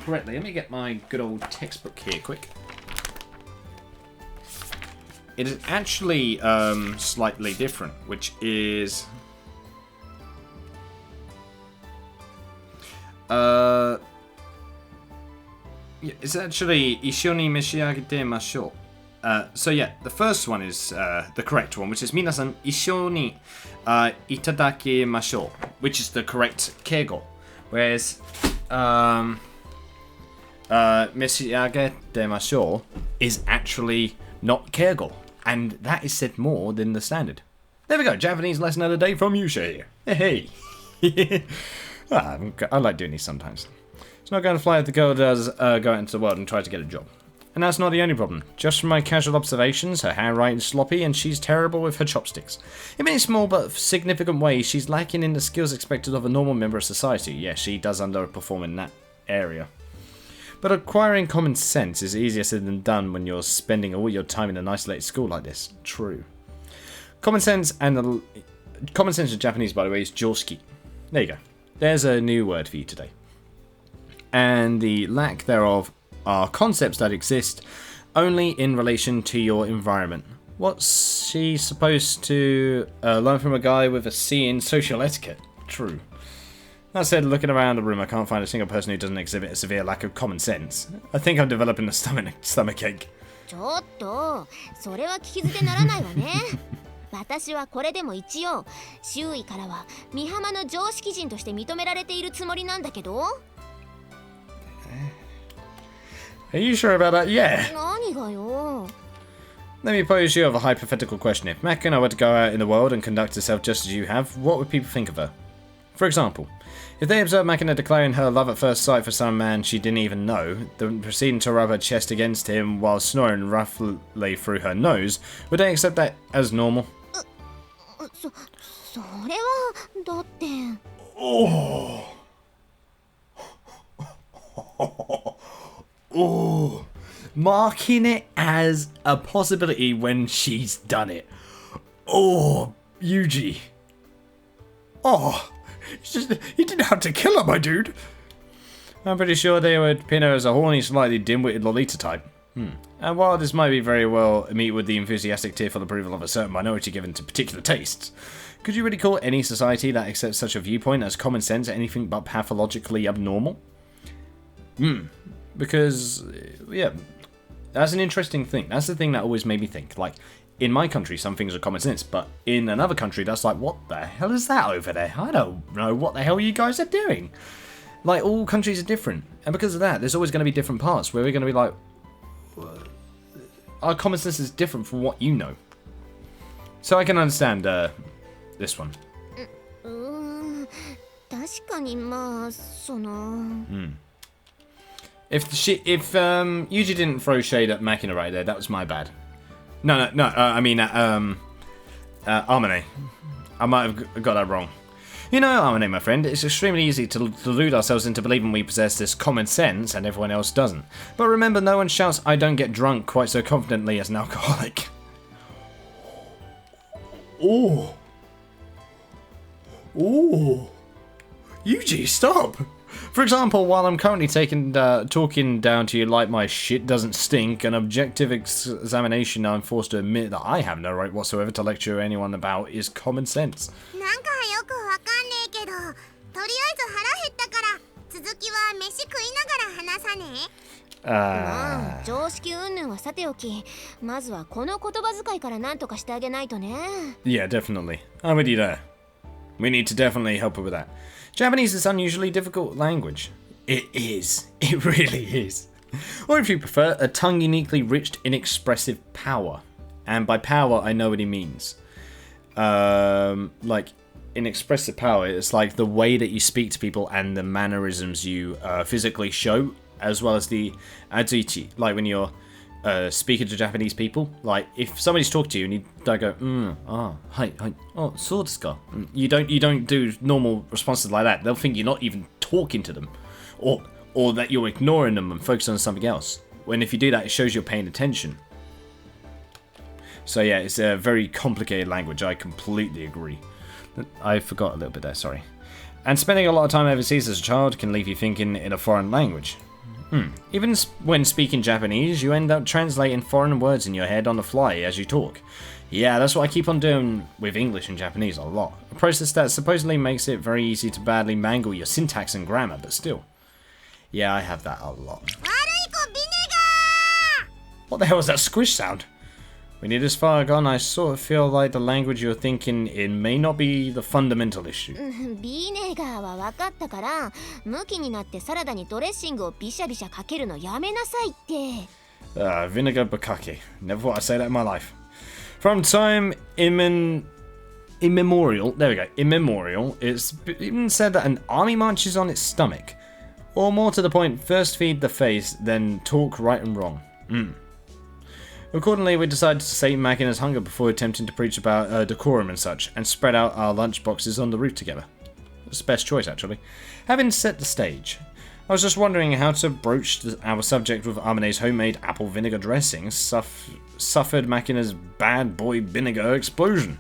let me get my good old textbook here quick. It is actually slightly different, which is it's actually 一緒に召し上げてましょう. So yeah, the first one is the correct one, which is 皆さん一緒にいただきましょう, which is the correct keigo. Whereas 召し上げてましょう is actually not keigo, and that is said more than the standard. There we go, Japanese lesson of the day from Yuusha here. Hey. I like doing these sometimes. It's not going to fly if the girl does go out into the world and try to get a job. And that's not the only problem. Just from my casual observations, her handwriting's sloppy and she's terrible with her chopsticks. In many small but significant ways, she's lacking in the skills expected of a normal member of society. Yes, she does underperform in that area. But acquiring common sense is easier said than done when you're spending all your time in an isolated school like this. True. Common sense in Japanese, by the way, is josuki. There you go. There's a new word for you today. And the lack thereof are concepts that exist only in relation to your environment. What's she supposed to learn from a guy with a C in social etiquette? True. That said, looking around the room, I can't find a single person who doesn't exhibit a severe lack of common sense. I think I'm developing a stomachache. ちょっと、それは聞き捨てならないわね。私はこれでも一応、周囲からは美浜の常識人として認められているつもりなんだけど。Are you sure about that? Yeah. 何がよ。Let me pose you a hypothetical question. If Makina were to go out in the world and conduct herself just as you have, what would people think of her? For example, if they observed Makina declaring her love at first sight for some man she didn't even know, then proceeding to rub her chest against him while snoring roughly through her nose, would they accept that as normal? それはだって。Oh. Oh. Marking it as a possibility when she's done it. Oh, Yuji. Oh, you didn't have to kill her, my dude. I'm pretty sure they would pin her as a horny, slightly dim-witted Lolita type. And while this might be very well meet with the enthusiastic tearful approval of a certain minority given to particular tastes, could you really call any society that accepts such a viewpoint as common sense anything but pathologically abnormal? Because, yeah, that's an interesting thing. That's the thing that always made me think. Like, in my country, some things are common sense, but in another country, that's like, what the hell is that over there? I don't know what the hell you guys are doing. Like, all countries are different. And because of that, there's always going to be different parts where we're going to be like, our common sense is different from what you know. So I can understand this one. 確かにまあその If Yuji didn't throw shade at Makina right there, that was my bad. No. I mean Amane. I might have got that wrong. You know, Amane, my friend, it's extremely easy to delude ourselves into believing we possess this common sense and everyone else doesn't. But remember, no one shouts, "I don't get drunk" quite so confidently as an alcoholic. Oh. Yuji, stop! For example, while I'm currently talking down to you like my shit doesn't stink, an objective examination I'm forced to admit that I have no right whatsoever to lecture anyone about is common sense. なんかよくわかんねえけど、とりあえず腹減ったから続きは飯食いながら話さねえ。まあ常識云々はさておき、まずはこの言葉遣いから何とかしてあげないとね。 Yeah, definitely. I'm with you there. We need to definitely help her with that. Japanese is an unusually difficult language. It is. It really is. Or if you prefer, a tongue uniquely rich in expressive power. And by power, I know what he means. Like, in expressive power, it's like the way that you speak to people and the mannerisms you physically show, as well as the adzuichi, like when you're speaking to Japanese people. Like, if somebody's talking to you and you don't go, hi, oh, so desu ka? You don't do normal responses like that. They'll think you're not even talking to them, or that you're ignoring them and focusing on something else. When if you do that, it shows you're paying attention. So yeah, it's a very complicated language. I completely agree. I forgot a little bit there, sorry. And spending a lot of time overseas as a child can leave you thinking in a foreign language. Even when speaking Japanese, you end up translating foreign words in your head on the fly as you talk. Yeah, that's what I keep on doing with English and Japanese a lot. A process that supposedly makes it very easy to badly mangle your syntax and grammar, but still. Yeah, I have that a lot. 悪い子ビネガー。 What the hell was that squish sound? When you're this far gone, I sort of feel like the language you're thinking in may not be the fundamental issue. ビネガーは分かったから、ムキになってサラダにドレッシングをビシャビシャかけるのやめなさいって。Vinegar bakake. Never thought I'd say that in my life. From time immemorial, there we go, immemorial, it's even said that an army marches on its stomach. Or more to the point, first feed the face, then talk right and wrong. Accordingly, we decided to sate Makina's hunger before attempting to preach about decorum and such, and spread out our lunch boxes on the roof together. It's the best choice, actually. Having set the stage, I was just wondering how to broach our subject with Amane's homemade apple vinegar dressing suffered Makina's bad boy vinegar explosion.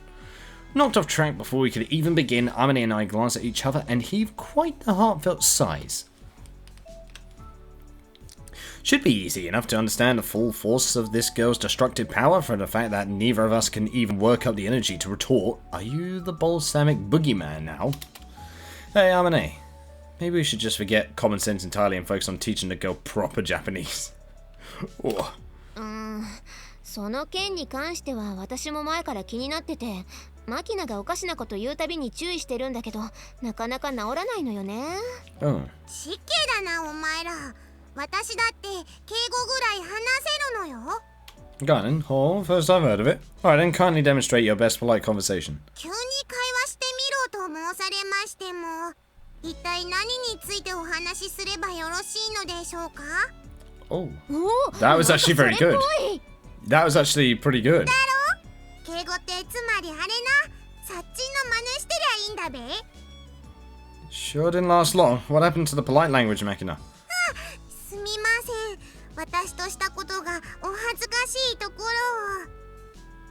Knocked off track before we could even begin, Amane and I glanced at each other and heaved quite the heartfelt sighs. Should be easy enough to understand the full force of this girl's destructive power from the fact that neither of us can even work up the energy to retort, "Are you the balsamic boogeyman now?" Hey, Amane. Maybe we should just forget common sense entirely and focus on teaching the girl proper Japanese. Oh. その件に関しては私も前から気になってて、マキナがおかしなこと言うたびに注意してるんだけど、なかなか治らないのよね。失敬だなお前ら。私だって敬語ぐらい話せるのよ。 Go on then. Oh, first I've heard of it. Alright then, kindly demonstrate your best polite conversation. 急に会話してみろと申されましても、一体何についてお話しすればよろしいのでしょうか？ Oh, that was actually very good. That was actually pretty good. だろ？敬語ってつまりあれな、サッチンの真似してりゃいいんだべ。 Sure didn't last long. What happened to the polite language, Makina? すみません。私としたことがお恥ずかしいところ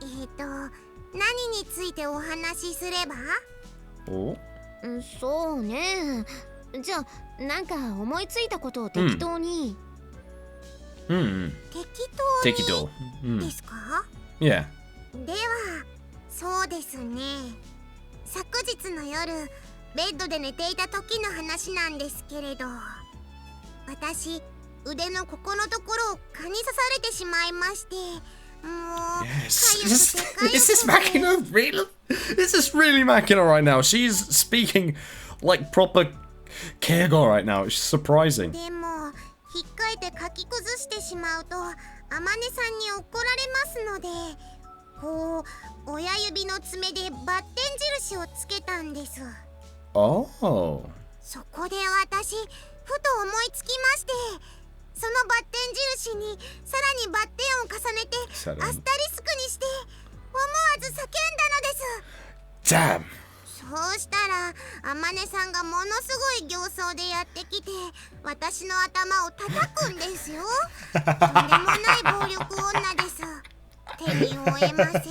を。何についてお話しすれば？ Oh? そうね。じゃあなんか思いついたことを適当に。適当にですか？ Yeah. では、そうですね。昨日の夜、ベッドで寝ていた時の話なんですけれど、私、腕のここのところを蚊に刺されてしまいまして、もう、Is this Makina really? Is this really Makina right now? She's speaking like proper Keigo right now. It's surprising. でも、ひっかいてかき崩してしまうと、あまねさんに怒られますので、こう親指の爪でバッテン印をつけたんです。Oh. そこで私ふと思いつきまして、そのバッテン印にさらにバッテンを重ねてアスタリスクにして思わず叫んだのです。 Damn. そうしたらあまねさんがものすごい形相でやってきて、私の頭を叩くんですよ。とんでもない暴力女です。手に負えません。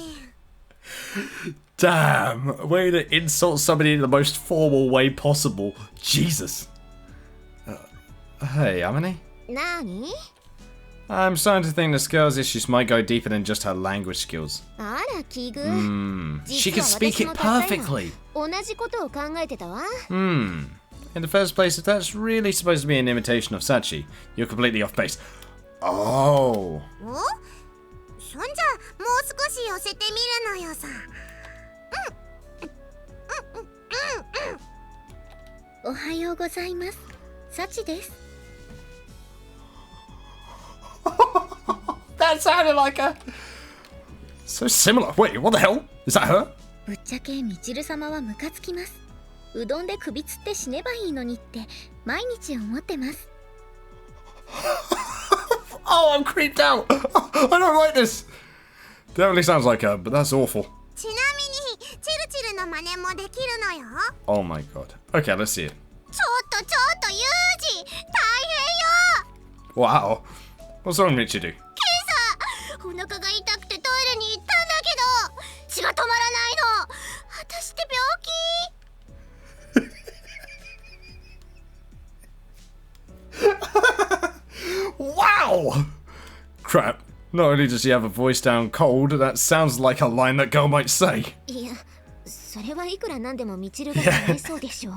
Damn. Way to insult somebody in the most formal way possible. Jesus. Hey, Amani? なに？ I'm starting to think this girl's issues might go deeper than just her language skills. あらキグ、 She can speak it perfectly. 同じことを考えてたわ。 In the first place, if that's really supposed to be an imitation of Sachi, you're completely off base. Oh. お？そんじゃもう少し寄せてみるのよさ。おはようございます。サチです。 That sounded like a... So similar. Wait, what the hell? Is that her? ぶっちゃけみちる様はムカつきます。うどんで首つって死ねばいいのにって毎日思ってます。 Oh, I'm creeped out. I don't like this. Definitely sounds like her, but that's awful. ちなみにチルチルの真似もできるのよ。 Oh my god. Okay, let's see it. ちょっとユージ、大変よ。 Wow. What's wrong, Michiru? お腹が痛くてトイレに行ったんだけど血が止まらないの。私って病気？ Wow! Crap. Not only does she have a voice down cold, that sounds like a line that girl might say. いや、それはいくらなんでもみちるがかわいそうでしょう。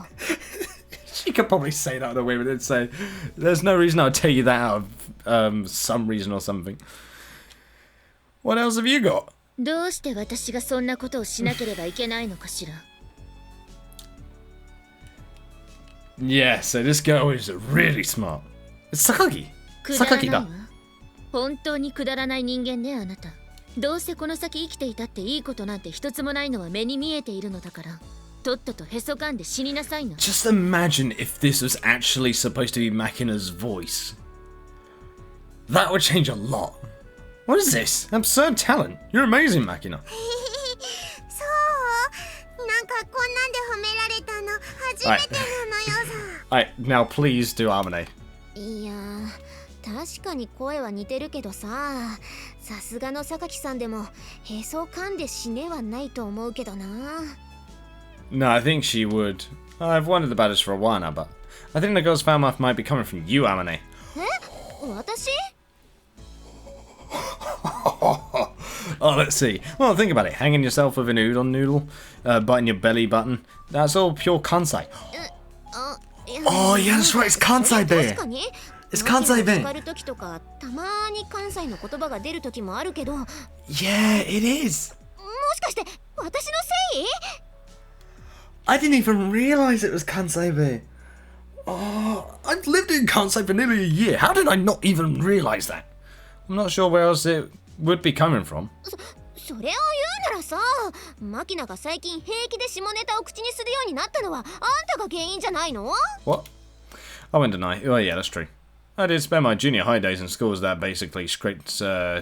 She could probably say that in a way, but it'd say, there's no reason I'll tell you that out of some reason or something. What else have you got? どうして私がそんなことをしなければいけないのかしら。 Yeah, so this girl is really smart. It's Sakagi. くだらない Sakagi わ。だ。本当にくだらない人間ね、あなた。どうせこの先生きていたっていいことなんて一つもないのは目に見えているのだから、とっととへそかんで死になさいな。 Just imagine if this was actually supposed to be Makina's voice. That would change a lot. What is this? Absurd talent. You're amazing, Makina. そう、なんかこんなんで褒められたの初めてなのよさ。 Alright, now please do Amane. いや確かに声は似てるけどさ、さすがの榊さんでもへそ噛んで死ねはないと思うけどな。 No, I think she would. I've wondered about this for a while now, but I think the girl's foul mouth might be coming from you, Amane. え？私？ Oh, let's see. Well, think about it. Hanging yourself with an udon noodle, biting your belly button. That's all pure Kansai. あ、いや Oh, yeah, that's right. It's Kansai 確 Bear. かに It's Kansai 使 Ben. る時とかたまーに関西の言葉が出る時もあるけど、も Yeah, it is. しかして私のせい？ I didn't even realize it was Kansai Bear. Oh, I've lived in Kansai for nearly a year. How did I not even realize that? I'm not sure where else it would be coming from. それを言うならさ、マキナが最近平気で下ネタを口にするようになったのはあんたが原因じゃないの？ What? I won't deny. Oh, yeah, that's true. I did spend my junior high days in schools that basically scraped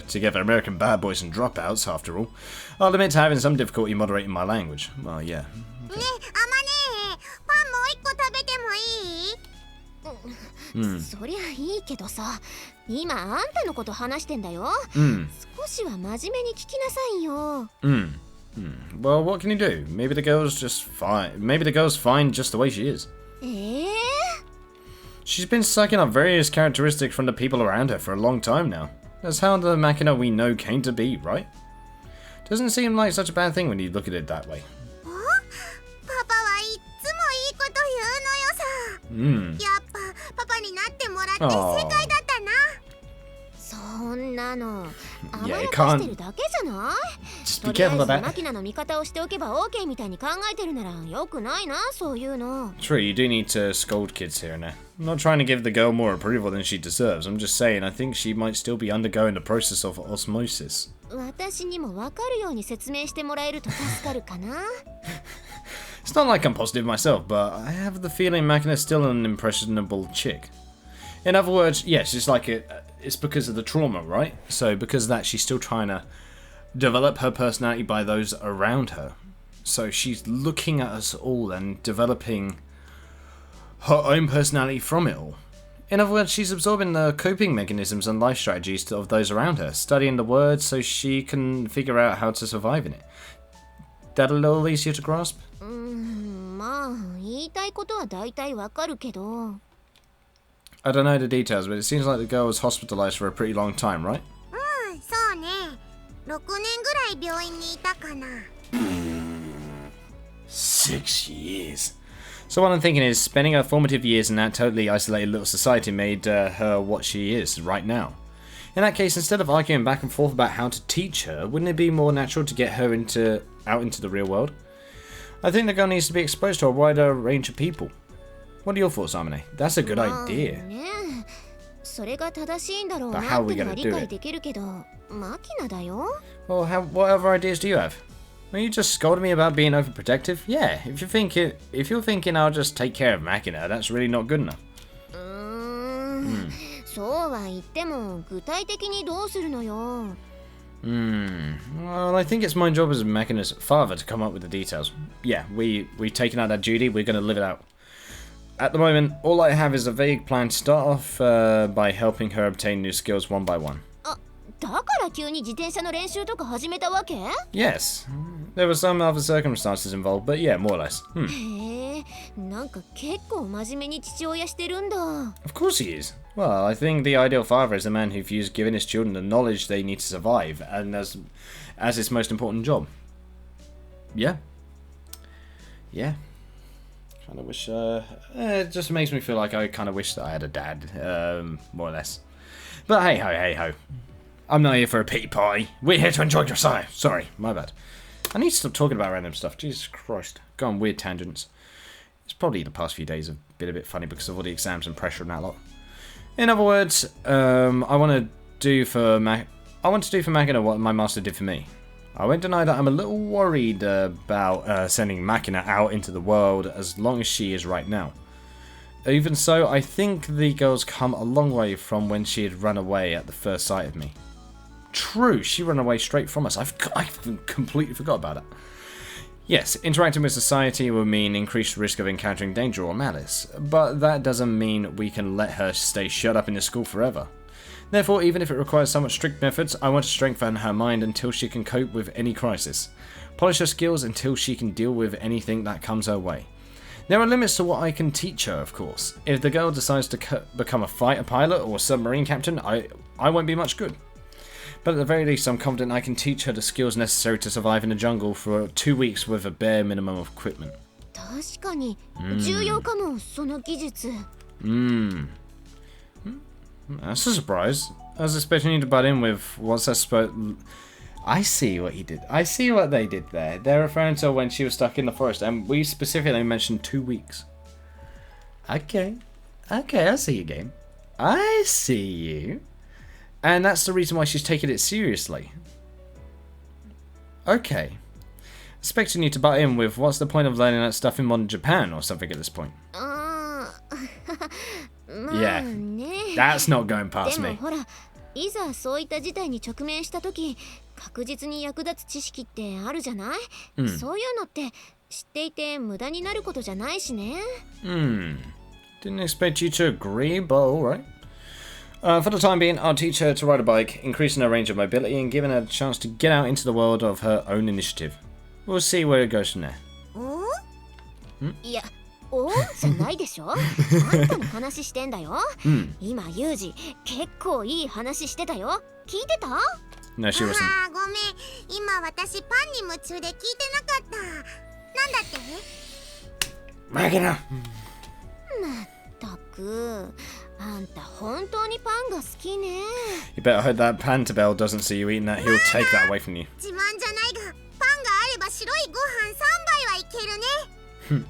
together American bad boys and dropouts, after all. I'll admit to having some difficulty moderating my language. Well, yeah. ねえ、あまねえ、パンもう一個食べてもいい？そりゃいいけどさ、今あんたのこと話してんだよ。少しは真面目に聞きなさいよ。Well, what can you do? Maybe the girl's just fine. Maybe the girl's fine just the way she is. She's been sucking up various characteristics from the people around her for a long time now. That's how the Makina we know came to be, right? Doesn't seem like such a bad thing when you look at it that way. パパはいっつもいいこと言うのよさ。やっぱパパになってもらって正解だったな。そんなの甘 Yeah, や it かし can't. てるだけじゃない？ Just just と be りあ careful え of ず that. マキナの味方をしておけば OK みたいに考えてるならよくないな、そういうの。 True, you do need to scold kids here and there. I'm not trying to give the girl more approval than she deserves. I'm just saying I think she might still be undergoing the process of osmosis. 私にも分かるように説明してもらえると助かるかな。 It's not like I'm positive myself, but I have the feeling Makina's still an impressionable chick. In other words, yes, it's like it's because of the trauma, right? So because of that, she's still trying to develop her personality by those around her. So she's looking at us all and developing her own personality from it all. In other words, she's absorbing the coping mechanisms and life strategies of those around her, studying the words so she can figure out how to survive in it. That a little easier to grasp? まあ言いたいことは大体わかるけど。 I don't know the details, but it seems like the girl was hospitalized for a pretty long time, right? そうね。6年ぐらい病院にいたかな。 6 years. So what I'm thinking is, spending her formative years in that totally isolated little society made her what she is right now. In that case, instead of arguing back and forth about how to teach her, wouldn't it be more natural to get her out into the real world? I think the girl needs to be exposed to a wider range of people. What are your thoughts, Amine? That's a good idea. ねえ、それが正しいんだろう But な how っ are we てのは gonna 理 do 解 it? できるけど、マキナだよ。 Well, what other ideas do you have? Are you just scolding me about being overprotective? Yeah, if you're thinking I'll just take care of Makina, that's really not good enough. そうは言っても具体的にどうするのよ。 Well, I think it's my job as Makina's father to come up with the details. Yeah, we've taken out that duty, we're going to live it out. At the moment, all I have is a vague plan to start off by helping her obtain new skills one by one. あ、だから急に自転車の練習とか始めたわけ？ Yes, there were some other circumstances involved, but yeah, more or less. へえ、なんか結構真面目に父親してるんだ。 Of course he is. Well, I think the ideal father is a man who views giving his children the knowledge they need to survive and as his most important job. Yeah. Yeah. Kind of wish, it just makes me feel like I kind of wish that I had a dad, more or less. But hey ho. I'm not here for a pity party. We're here to enjoy Grisaia. Sorry, my bad. I need to stop talking about random stuff. Jesus Christ. Go on weird tangents. It's probably the past few days have been a bit funny because of all the exams and pressure and that lot. In other words, I want to do for Makina what my master did for me. I won't deny that I'm a little worried about sending Makina out into the world as long as she is right now. Even so, I think the girl's come a long way from when she had run away at the first sight of me. True, she ran away straight from us. I've completely forgot about it. Yes, interacting with society will mean increased risk of encountering danger or malice, but that doesn't mean we can let her stay shut up in the school forever. Therefore, even if it requires somewhat strict methods, I want to strengthen her mind until she can cope with any crisis. Polish her skills until she can deal with anything that comes her way. There are limits to what I can teach her, of course. If the girl decides to become a fighter pilot or submarine captain, I won't be much good. But at the very least, I'm confident I can teach her the skills necessary to survive in the jungle for 2 weeks with a bare minimum of equipment. 確かに重要かも、その技術。 That's a surprise. I was expecting you to butt in with what's that supposed... I see what he did. I see what they did there. They're referring to when she was stuck in the forest, and we specifically mentioned 2 weeks. Okay, I see you, game. I see you. And that's the reason why she's taking it seriously. Okay. Expecting you to butt in with what's the point of learning that stuff in modern Japan or something at this point. ああ、まあ Yeah, ね。 that's not going で past も me. ほら、いざそういった事態に直面した時、確実に役立つ知識ってあるじゃない？そういうのって知っていて無駄になることじゃないしね。Didn't expect you to agree, but alright. For the time being, I'll teach her to ride a bike, increasing her range of mobility and giving her the chance to get out into the world of her own initiative. We'll see where it goes from there. いや、おーじゃないでしょ。あんたの話してんだよ。今ユージ結構いい話してたよ。聞いてた？ No, she wasn't. ごめん、今私パンに夢中で聞いてなかった。なんだって？ Makina! まったく、あんた本当にパンが好きね。 You better hope that Pantabel doesn't see you eating that. He'll take that away from you. 自慢じゃないが、パンがあれば白いご飯3杯はいけるね。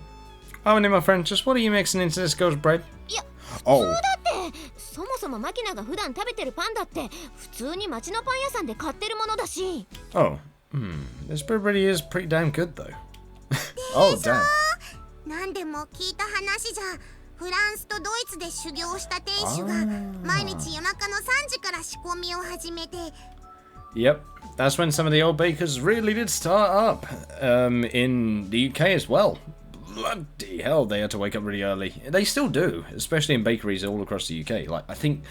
Oh, and my friend, just what are you mixing into this girl's bread? いや、 Oh. だってそもそもマキナが普段食べてるパンだって普通に町のパン屋さんで買ってるものだし。 Oh. This bread really is pretty damn good, though. Oh, damn. なんでも聞いた話じゃ、フランスとドイツで修行した店主が毎日夜中の3時から仕込みを始めて。 Yep, that's when some of the old bakers really did start up. In the UK as well. Bloody hell, they had to wake up really early. They still do, especially in bakeries all across the UK. Like, I think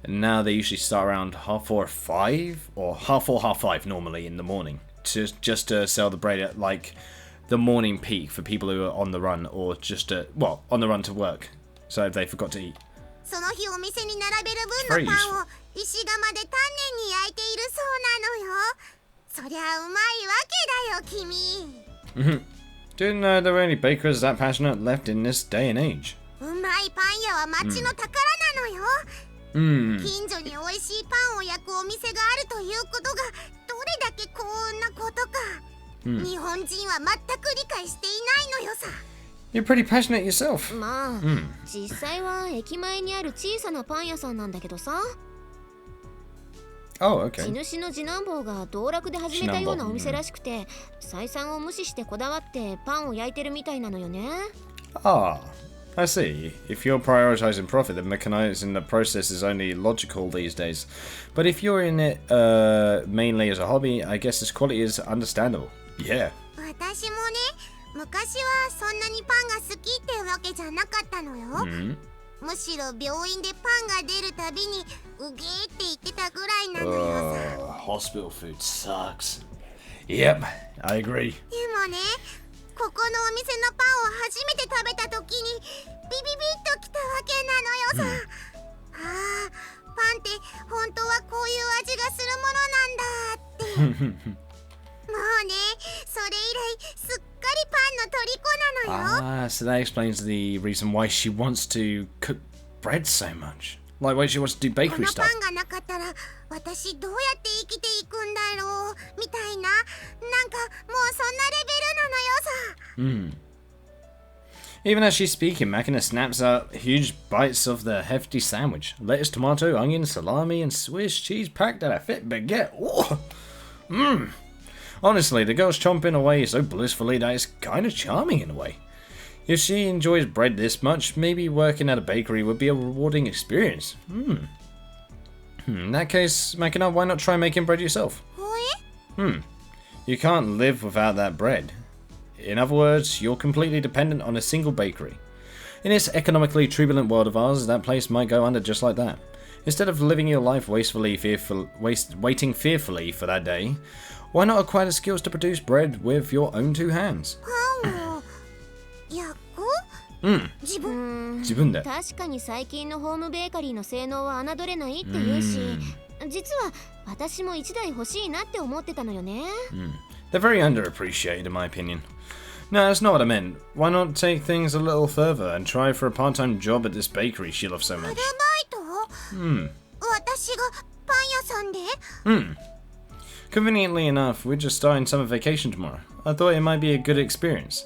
now they usually start around 4:30 or 5, or 4:30, 5:30 normally in the morning, just to sell the bread at like the morning peak for people who are on the run, or just on the run to work. So if they forgot to eat. その日お店に並べる分のパンを石窯で丹念に焼いているそうなのよ。そりゃうまいわけだよ君。Didn't know there were any bakers that passionate left in this day and age. うまいパン屋は町の宝なのよ。近所に美味しいパンを焼くお店があるということがどれだけ幸運なことか。日本人は全く理解していないのよさ。You're pretty passionate yourself. まあ、実際は駅前にある小さなパン屋さんなんだけどさ。 Oh, 地 okay. 主の次男坊が道楽で始めたようなお店らしくて、採算を無視してこだわってパンを焼いてるみたいなのよね。 Ah, I see. If you're prioritizing profit, then mechanizing the process is only logical these days. But if you're in it mainly as a hobby, I guess this quality is understandable. Yeah. 私もね、昔はそんなにパンが好きってわけじゃなかったのよ。むしろ病院でパンが出るたびにうげーって言ってたぐらいなのよさ。Hospital food sucks. Yep, I agree. でもね、ここのお店のパンを初めて食べた時にビビビッときたわけなのよさ。ああ、パンって本当はこういう味がするものなんだって。もうね、それ以来すっかりパンの虜なのよ。 Ah, so that explains the reason why she wants to cook bread so much. Like why she wants to do こ bakery の stuff. パンがなかったら私どうやって生きていくんだろうみたいな、なんかもうそんなレベルなのよさ。 Even as she's speaking, Makina snaps out huge bites of the hefty sandwich. Lettuce, tomato, onion, salami, and Swiss cheese packed at a fit baguette. Oh. Honestly, the girl's chomping away so blissfully that it's kind of charming in a way. If she enjoys bread this much, maybe working at a bakery would be a rewarding experience. In that case, Makina, why not try making bread yourself? ほえ？ You can't live without that bread. In other words, you're completely dependent on a single bakery. In this economically turbulent world of ours, that place might go under just like that. Instead of living your life waiting fearfully for that day, why not acquire the skills to produce bread with your own two hands? パンを焼く？自分？自分で。確かに最近のホームベーカリーの性能は侮れないって言うし、実は私も一台欲しいなって思ってたのよね。They're very underappreciated in my opinion. No, that's not what I meant. Why not take things a little further and try for a part-time job at this bakery she loves so アル much? バイト？私がパン屋さんで？ Conveniently enough, we're just starting summer vacation tomorrow. I thought it might be a good experience.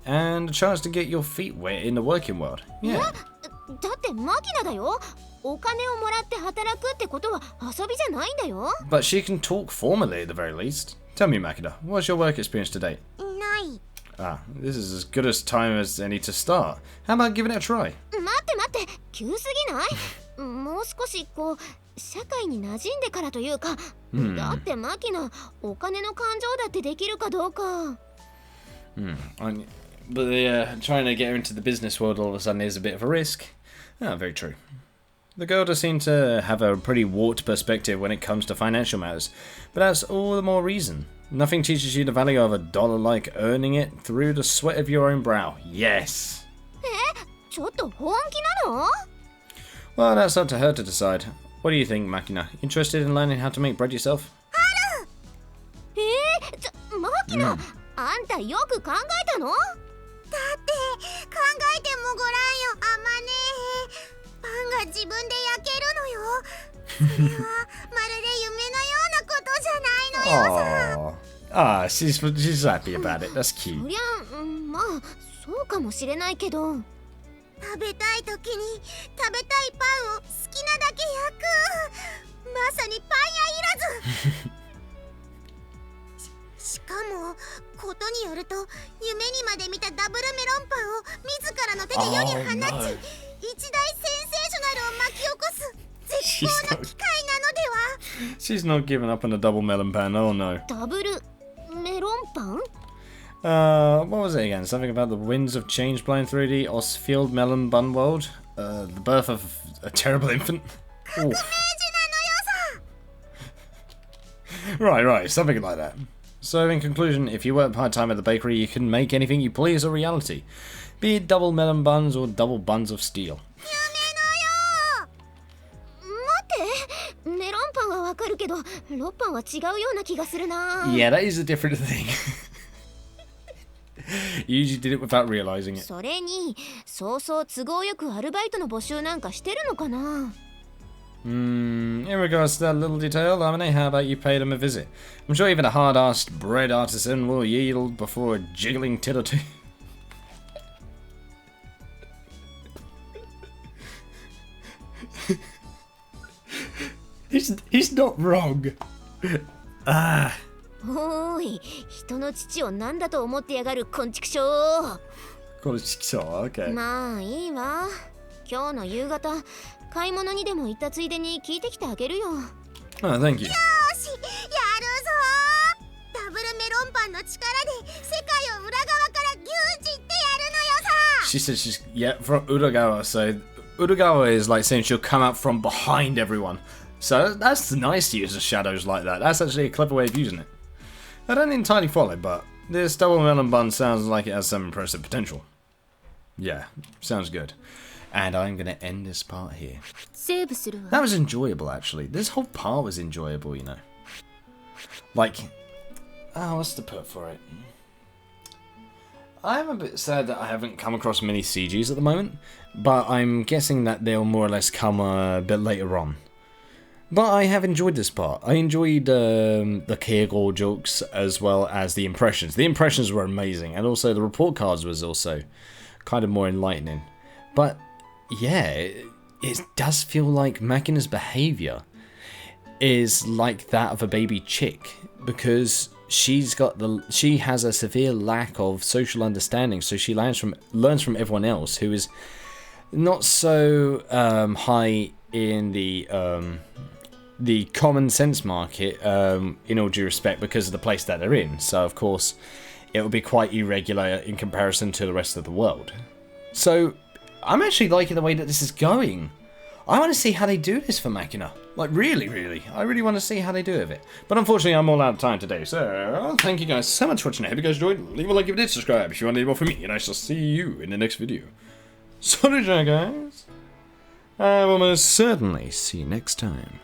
And a chance to get your feet wet in the working world. Yeah. だってマキナだよ。お金をもらって働くってことは遊びじゃないんだよ。 But she can talk formally at the very least. Tell me, Makina, what's your work experience to date? ない。 Ah, this is as good a time as any to start. How about giving it a try? 待って急すぎない？もう少しこう社会に馴染んでからというか、だってマキナお金の感情だってできるかどうか。But trying to get her into the business world all of a sudden is a bit of a risk. Ah, very true. The girl does seem to have a pretty warped perspective when it comes to financial matters, but that's all the more reason. Nothing teaches you the value of a dollar like earning it through the sweat of your own brow. Yes! ちょっと本気なの？ Well, that's up to her to decide. What do you think, Makina? Interested in learning how to make bread yourself? マキナ、あんたよく考えたの？だって考えてもごらんよ、あまね。パンがが自分で焼けるのよ。それはまるで夢のようなことじゃないのよさ。 Ah, she's happy about it. That's そ cute. りゃまあそうかもしれないけど。食べたい時に食べたいパンを好きなだけ焼く。まさにパン屋いらず。しかもことによると夢にまで見たダブルメロンパンを自らの手で世に放ち、一大センセーショナルを巻き起こす絶好な機会なのでは。 She's not giving up on a double melon pan. Oh no. ダブルメロンパン？ What was it again? Something about the winds of change blowing through the Osfield melon bun world? The birth of a terrible infant? Oof. Right, something like that. So, in conclusion, if you work part-time at the bakery, you can make anything you please a reality. Be it double melon buns or double buns of steel. 待って、メロンパンはわかるけど、ロッパンは違うような気がするな。 Yeah, that is a different thing. You usually did it without realizing it. それに、そうそう都合よくアルバイトの募集なんかしてるのかな。In regards to that little detail, Lamine, how about you pay them a visit? I'm sure even a hard-arsed bread artisan will yield before a jiggling tit or two. He's not wrong. おーい、人の父を何だと思ってやがるこんちくしょう。 Okay. まあいいわ。今日の夕方買い物にでも行ったついでに聞いてきてあげるよ。 Oh, thank you. よし、やるぞ。ダブルメロンパンの力で世界を裏側から牛耳ってやるのよさ。 She said she's from Uragawa, so Uragawa is like saying she'll come out from behind everyone. So that's nice to use the shadows like that. That's actually a clever way of using it. I don't entirely follow, but this double melon bun sounds like it has some impressive potential. Yeah, sounds good. And I'm going to end this part here. セーブするわ。 That was enjoyable, actually. This whole part was enjoyable, you know. Like, what's the put for it? I'm a bit sad that I haven't come across many CGs at the moment, but I'm guessing that they'll more or less come a bit later on. But I have enjoyed this part. I enjoyed the Keigo jokes as well as the impressions. The impressions were amazing, and also the report cards was also kind of more enlightening. But yeah, it does feel like Makina's behaviour is like that of a baby chick, because she has a severe lack of social understanding, so she learns from everyone else who is not so high in the common sense market, in all due respect, because of the place that they're in. So of course it will be quite irregular in comparison to the rest of the world. So I'm actually liking the way that this is going. I want to see how they do this for Makina. Like, really. I really want to see how they do with it. But unfortunately, I'm all out of time today. So, thank you guys so much for watching. I hope you guys enjoyed. Leave a like if you did, subscribe if you want any more from me. And I shall see you in the next video. Sorry, guys. I will most certainly see you next time.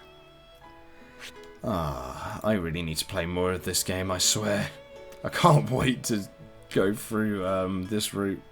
I really need to play more of this game, I swear. I can't wait to go through this route.